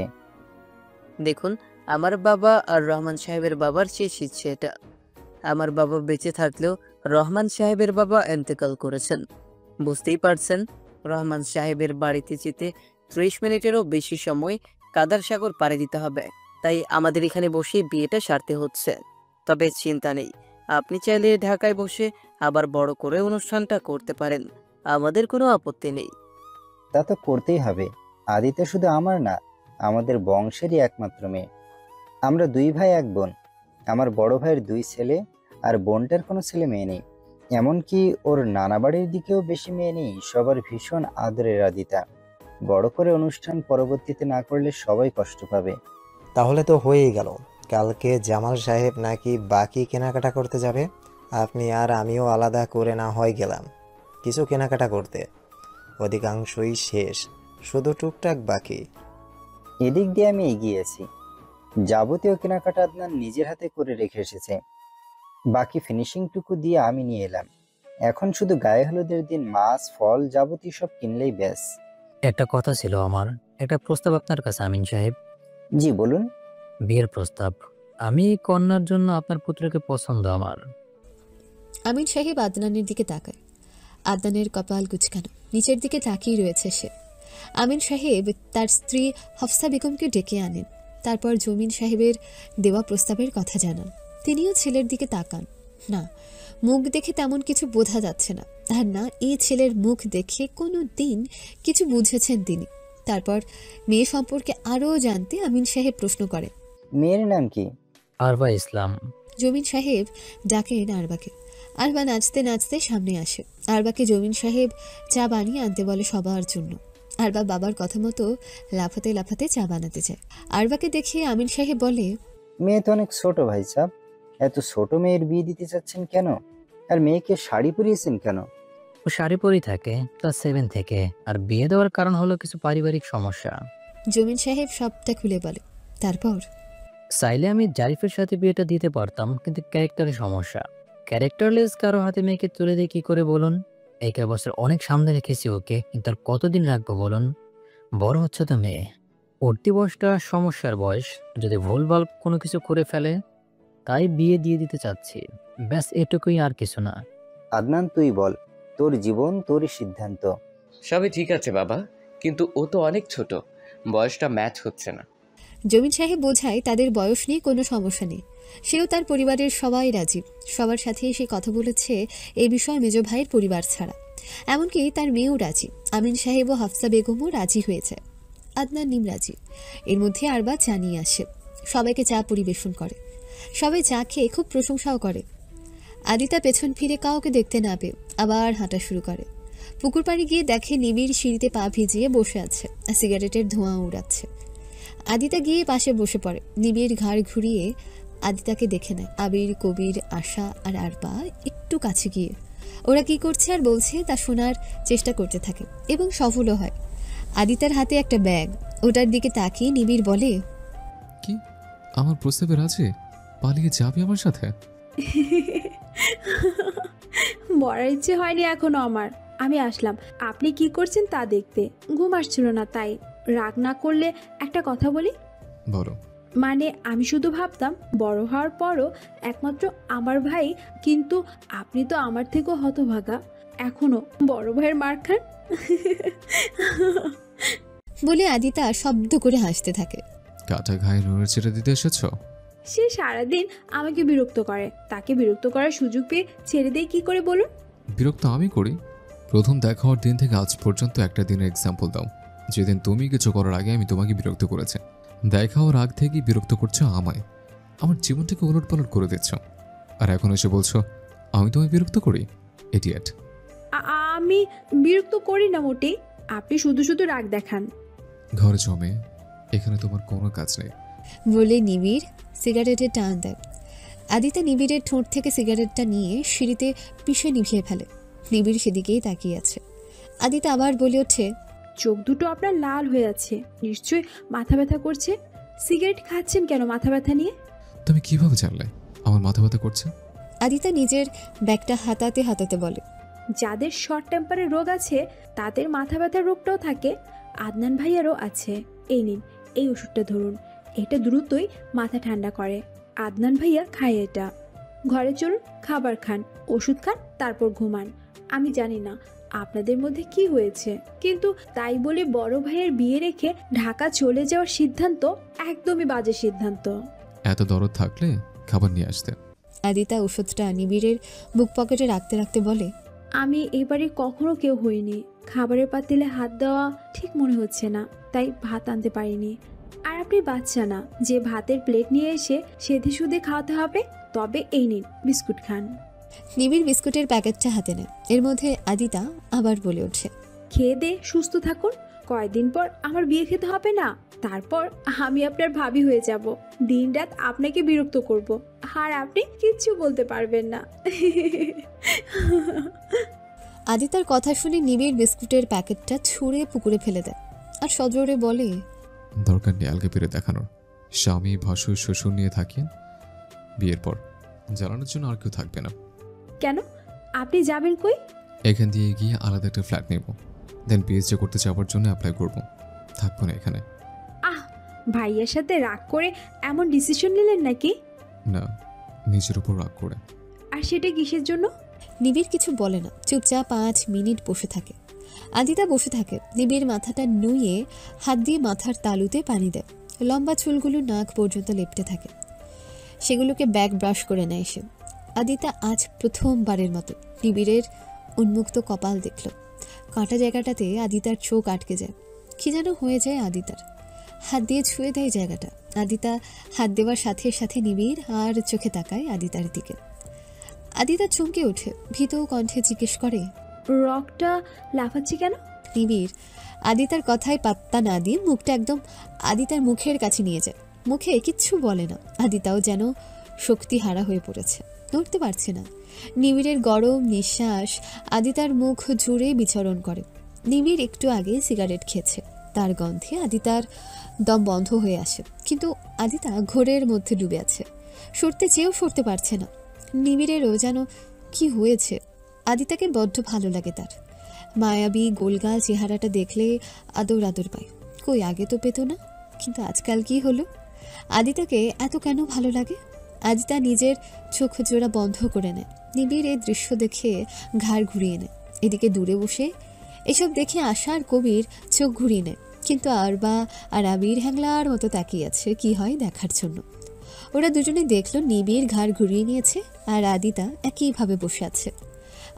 দেখুন, আমার বাবা আর রহমান সাহেবের বাবার শেষ ইচ্ছে এটা। আমার বাবা বেঁচে থাকলেও রহমান সাহেবের বাবা ইন্তেকাল করেছেন। বুঝতেই পারছেন, রহমান সাহেবের বাড়িতে যেতে 30 মিনিটেরও বেশি সময় কাদার সাগর পাড়ি দিতে হবে। তাই আমাদের এখানে বসে বিয়েটা সারতে হচ্ছে। তবে চিন্তা নেই, আপনি চাইলে ঢাকায় বসে আবার বড় করে অনুষ্ঠানটা করতে পারেন, আমাদের কোনো আপত্তি নেই। তা তো করতেই হবে। আদিত্য শুধু আমার না, আমাদের বংশেরই একমাত্র মেয়ে। আমরা 2 ভাই 1 বোন। আমার বড় ভাইয়ের 2 ছেলে, আর বোনটার কোনো ছেলে মেয়ে নেই। এমনকি ওর নানা বাড়ির দিকেও বেশি মেয়ে নেই। সবার ভীষণ আদরের আদিতা। বড় করে অনুষ্ঠান পরবর্তীতে না করলে সবাই কষ্ট পাবে। তাহলে তো হয়েই গেল। কালকে জামাল সাহেব নাকি বাকি কেনাকাটা করতে যাবে। আপনি আর আমিও আলাদা করে না হয় গেলাম কিছু কেনাকাটা করতে। অধিকাংশই শেষ, শুধু টুকটাক বাকি। এদিক দিয়ে আমি এগিয়েছি। যাবতীয় কেনাকাটা আদনান নিজের হাতে করে রেখে এসেছে। বাকি ফিনিশিংটুকু দিয়ে আমি নিয়ে এলাম। এখন শুধু গায়ে হলুদের দিন মাছ, ফল যাবতীয় সব কিনলেই ব্যাস। একটা কথা ছিল আমার, একটা প্রস্তাব আপনার কাছে আমিন সাহেব। জি বলুন। বিয়ের প্রস্তাব। আমি কন্যার জন্য আপনার পুত্রকে পছন্দ আমার। আমিন সাহেব আদনানের দিকে তাকায়। আদনানের কপাল কুঁচকানো, নিচের দিকে তাকিয়ে রয়েছে সে। আমিন সাহেব তার স্ত্রী হফসা বেগমকে ডেকে আনেন। তারপর জমিন সাহেবের দেওয়া প্রস্তাবের কথা জানান। তিনিও ছেলের দিকে তাকান। না, মুখ দেখে তেমন কিছু বোঝা যাচ্ছে না, আর না এই ছেলের মুখ দেখে কোনো দিন কিছু বুঝেছেন তিনি। তারপর মেয়ে সম্পর্কে আরও জানতে আমিন সাহেব প্রশ্ন করেন, মেয়ের নাম কি? আরবা ইসলাম। জমিন সাহেব ডাকেন আরবাকে। আরবা নাচতে নাচতে সামনে আসে। আরবাকে জমিন সাহেব চা বানিয়ে আনতে বলে সবার জন্য। আরবা বাবার কথা মতো লাফাতে লাফাতে চা বানাতে যায়। আরবাকে দেখে আমিন সাহেব বলে, মেয়ে তো অনেক ছোট ভাই সাহেব। এত ছোট মেয়ের বিয়ে দিতে চাচ্ছেন কেন? আর মেয়েকে শাড়ি পরিয়েছেন কেন? ও শাড়ি পরেই থাকে ক্লাস 7 থেকে, আর বিয়ে দেওয়ার কারণ হলো কিছু পারিবারিক সমস্যা। জমিন সাহেব সবটা খুলে বলে। তারপর, চাইলে আমি জারিফের সাথে বিয়েটা দিতে পারতাম, কিন্তু ক্যারেক্টারের সমস্যা। ক্যারেক্টারলেস কারো হাতে মেয়েকে তুলে দিয়ে কি করে বলুন? এই বছর অনেক সামনে রেখেছি ওকে, কিন্তু আর কতদিন রাখবো বলুন? বড় হচ্ছে তো মেয়ে, উঠতি বয়সটা সমস্যার বয়স। যদি ভুলভাল কোনো কিছু করে ফেলে, তাই বিয়ে দিয়ে দিতে চাচ্ছি। ব্যাস এটুকুই, আর কিছু না। আদনান তুই বল, তোর জীবন তোরই সিদ্ধান্ত। সবই ঠিক আছে বাবা, কিন্তু ও তো অনেক ছোট, বয়সটা ম্যাচ হচ্ছে না। জমিন সাহেব বোঝায় তাদের বয়স নিয়ে কোনো সমস্যা নেই। সেও তার পরিবারের সবাই রাজি। সবার সাথেই সে কথা বলেছে এই বিষয়ে মেজ ভাইয়ের পরিবার ছাড়া। এমনকি তার মেয়েও রাজি। আমিন সাহেব ও হাফসা বেগমও রাজি হয়েছে। আদনান নিম রাজি। এর মধ্যে আরবা চা নিয়ে আসে, সবাইকে চা পরিবেশন করে। সবাই চা খেয়ে খুব প্রশংসাও করে। আদিতা পেছন ফিরে কাউকে দেখতে না পেয়ে আবার হাঁটা শুরু করে। পুকুর পাড়ে গিয়ে দেখে নিবিড় সিঁড়িতে পা ভিজিয়ে বসে আছে আর সিগারেটের ধোঁয়া উড়াচ্ছে। আদিতা গিয়ে পাশে বসে পড়ে। নিবিড় ঘাড় ঘুরিয়ে আদিতাকে দেখে নেয়। আবির, কবির, আশা আর আরবা একটু কাছে গিয়ে ওরা কি করছে আর বলছে তা শোনার চেষ্টা করতে থাকে এবং সফলও হয়। আদিতার হাতে একটা ব্যাগ, ওটার দিকে তাকিয়ে নিবিড় বলে, কি আমার প্রস্তাবে রাজি? পালিয়ে যাবে আমার সাথে? বলার ইচ্ছে হয়নি এখনো আমার। আমি আসলাম আপনি কি করছেন তা দেখতে। ঘুম আসছিল না, তাই। রাগ না করলে একটা কথা বলি। বলো। মানে আমি শুধু ভাবতাম বড় হওয়ার পরও একমাত্র আমার ভাই, কিন্তু আপনি তো আমার থেকেও হতভাগা, এখনো বড় ভাইয়ের মার খান। বলে আদিতা শব্দ করে হাসতে থাকে। কাটা ঘায়ে নুনের ছেড়ে দিতে এসেছো? সে সারাদিন আমাকে বিরক্ত করে, তাকে বিরক্ত করার সুযোগ পেয়ে ছেড়ে দেয় কি করে বলুন? বিরক্ত আমি করি? প্রথম দেখা হওয়ার দিন থেকে আজ পর্যন্ত একটা দিনের এক্সাম্পল দাও যেদিন তুমি কিছু করার আগে আমি তোমাকে বিরক্ত করেছি। দেখা হওয়ার আগ থেকেই বিরক্ত করছো আমায়, আমার জীবনটাকে উলটপালট করে দিচ্ছ, আর এখন এসে বলছো আমি তোমায় বিরক্ত করি। ইডিয়েট। আমি বিরক্ত করি না মোটেই, আপনি শুধু শুধু রাগ দেখান। ঘরে জমে, এখানে তোমার কোনো কাজ নেই। বলে নিবিড় সিগারেটে টান দেয়। আদিতা নিবিড়ের ঠোঁট থেকে সিগারেটটা নিয়ে সিঁড়িতে পিষে নিভিয়ে ফেলে। নিবিড় সেদিকেই তাকিয়ে আছে। আদিতা আবার বলে ওঠে, চোখ দুটো আপনার লাল হয়ে আছে, নিশ্চয়ই মাথা ব্যথা করছে। সিগারেট খাচ্ছেন কেন মাথা ব্যথা নিয়ে? তুমি কিভাবে জানলে আমার মাথা ব্যথা করছে? আদিতা নিজের ব্যাগটা হাতাতে হাতাতে বলে, যাদের শর্ট টেম্পারের রোগ আছে তাদের মাথা ব্যথার রোগটাও থাকে। আদনান ভাইয়ারও আছে। এই নিন, এই ওষুধটা ধরুন, এটা দ্রুতই মাথা ঠান্ডা করে। আদনান ভাইয়া খায় এটা। ঘরে চলুন, খাবার খান, ওষুধ খান, তারপর ঘুমান। আমি জানি না আপনাদের মধ্যে কি হয়েছে, কিন্তু তাই বলে বড় ভাইয়ের বিয়ে রেখে ঢাকা চলে যাওয়ার সিদ্ধান্ত একদমই বাজে সিদ্ধান্ত। এত দরদ থাকলে খাবার নিয়ে আসতে। আদিতা ওষুধটা নিবিড়ের বুক পকেটে রাখতে রাখতে বলে, আমি এবারে কখনো কেউ হইনি। খাবারের পাতিলে হাত দেওয়া ঠিক মনে হচ্ছে না, তাই ভাত আনতে পারিনি। আর আপনি বাচ্চা না যে ভাতের প্লেট নিয়ে এসে সেধে সুধে খাওয়াতে হবে। তবে এই নিন, বিস্কুট খান। নিবিড় বিস্কুটের প্যাকেটটা হাতে নেয়। এর মধ্যে আদিতা আবার বলে ওঠে, খেয়ে দে সুস্থ থাকুন। কয়েকদিন পর আমার বিয়ে খেতে হবে না, তারপর আমি আপনার ভাবি হয়ে যাব। দিনরাত আপনাকে বিরক্ত করব, আর আপনি কিচ্ছু বলতে পারবেন না। আদিতার কথা শুনে নিবিড় বিস্কুটের প্যাকেটটা ছুঁড়ে পুকুরে ফেলে দেয় আর সজোরে বলে, দরকার নেই আলগে পেরে দেখানোর। স্বামী ভাসুর শ্বশুর নিয়ে থাকেন, বিয়ের পর জ্বালানোর জন্য আর কেউ থাকবে না। কেন? আপনি যাবেন কই? এখান দিয়ে গিয়ে আলাদা একটা ফ্ল্যাট নেব, দেন পিএইচডি করতে যাওয়ার জন্য অ্যাপ্লাই করব। থাকবো না এখানে। আহ, ভাইয়ের সাথে রাগ করে এমন ডিসিশন নিলেন নাকি? না, নিজের উপর রাগ করে। আর সেটা কিসের জন্য? নিবিড় কিছু বলে না, চুপচাপ 5 মিনিট বসে থাকে। আদিতা বসে থাকে, নিবিড় মাথাটা নুয়ে হাত দিয়ে মাথার তালুতে পানি দেয়। লম্বা চুলগুলো নাক পর্যন্ত লেপটে থাকে, সেগুলোকে ব্যাক ব্রাশ করে নেয় সে। আদিতা আজ প্রথমবারের মতো নিবিড়ের উন্মুক্ত কপাল দেখল। কাঁটা জায়গাটাতে আদিতার চোখ আটকে যায়, কি যেন হয়ে যায় আদিতার। হাত দিয়ে ছুঁয়ে দেয় জায়গাটা। আদিতা হাত দেওয়ার সাথে সাথে নিবিড় আর চোখে তাকায় আদিতার দিকে। আদিতা চমকে ওঠে, ভীত কণ্ঠে জিজ্ঞেস করে, রকটা লাফাচ্ছে কেন? নিবিড় আদিতার কথায় পাত্তা না দিয়ে মুখটা একদম আদিতার মুখের কাছে নিয়ে যায়। মুখে কিচ্ছু বলে না। আদিতাও যেন শক্তি হারা হয়ে পড়েছে, নড়তে পারছে না। নিবিড়ের গরম নিঃশ্বাস আদিতার মুখ জুড়ে বিচরণ করে। নিবিড় একটু আগে সিগারেট খেয়েছে, তার গন্ধে আদিতার দম বন্ধ হয়ে আসে। কিন্তু আদিতা ঘোরের মধ্যে ডুবে আছে, সরতে চেয়েও সরতে পারছে না। নিবিড়েরও যেন কি হয়েছে। আদিতাকে বড্ড ভালো লাগে তার। মায়াবী গোলগাল চেহারাটা দেখলে আদর আদর পায়। কই আগে তো পেত না, কিন্তু আজকাল কি হলো? আদিতাকে এত কেন ভালো লাগে? আদিতা নিজের চোখ জোড়া বন্ধ করে নেয়। নিবিড় এই দৃশ্য দেখে ঘাড় ঘুরিয়ে নেয়। এদিকে দূরে বসে এসব দেখে আশার কবির চোখ ঘুরিয়ে নেয়, কিন্তু আরবা আর আবির হ্যাংলার মতো তাকিয়ে আছে কি হয় দেখার জন্য। ওরা দুজনে দেখলো নিবিড় ঘাড় ঘুরিয়ে নিয়েছে আর আদিতা একইভাবে বসে আছে।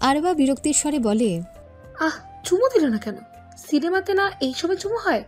আরবা বিরক্তির স্বরে বলে, আহ, চুমু দিল না কেন? সিনেমাতে না এইসবে চুমু হয়?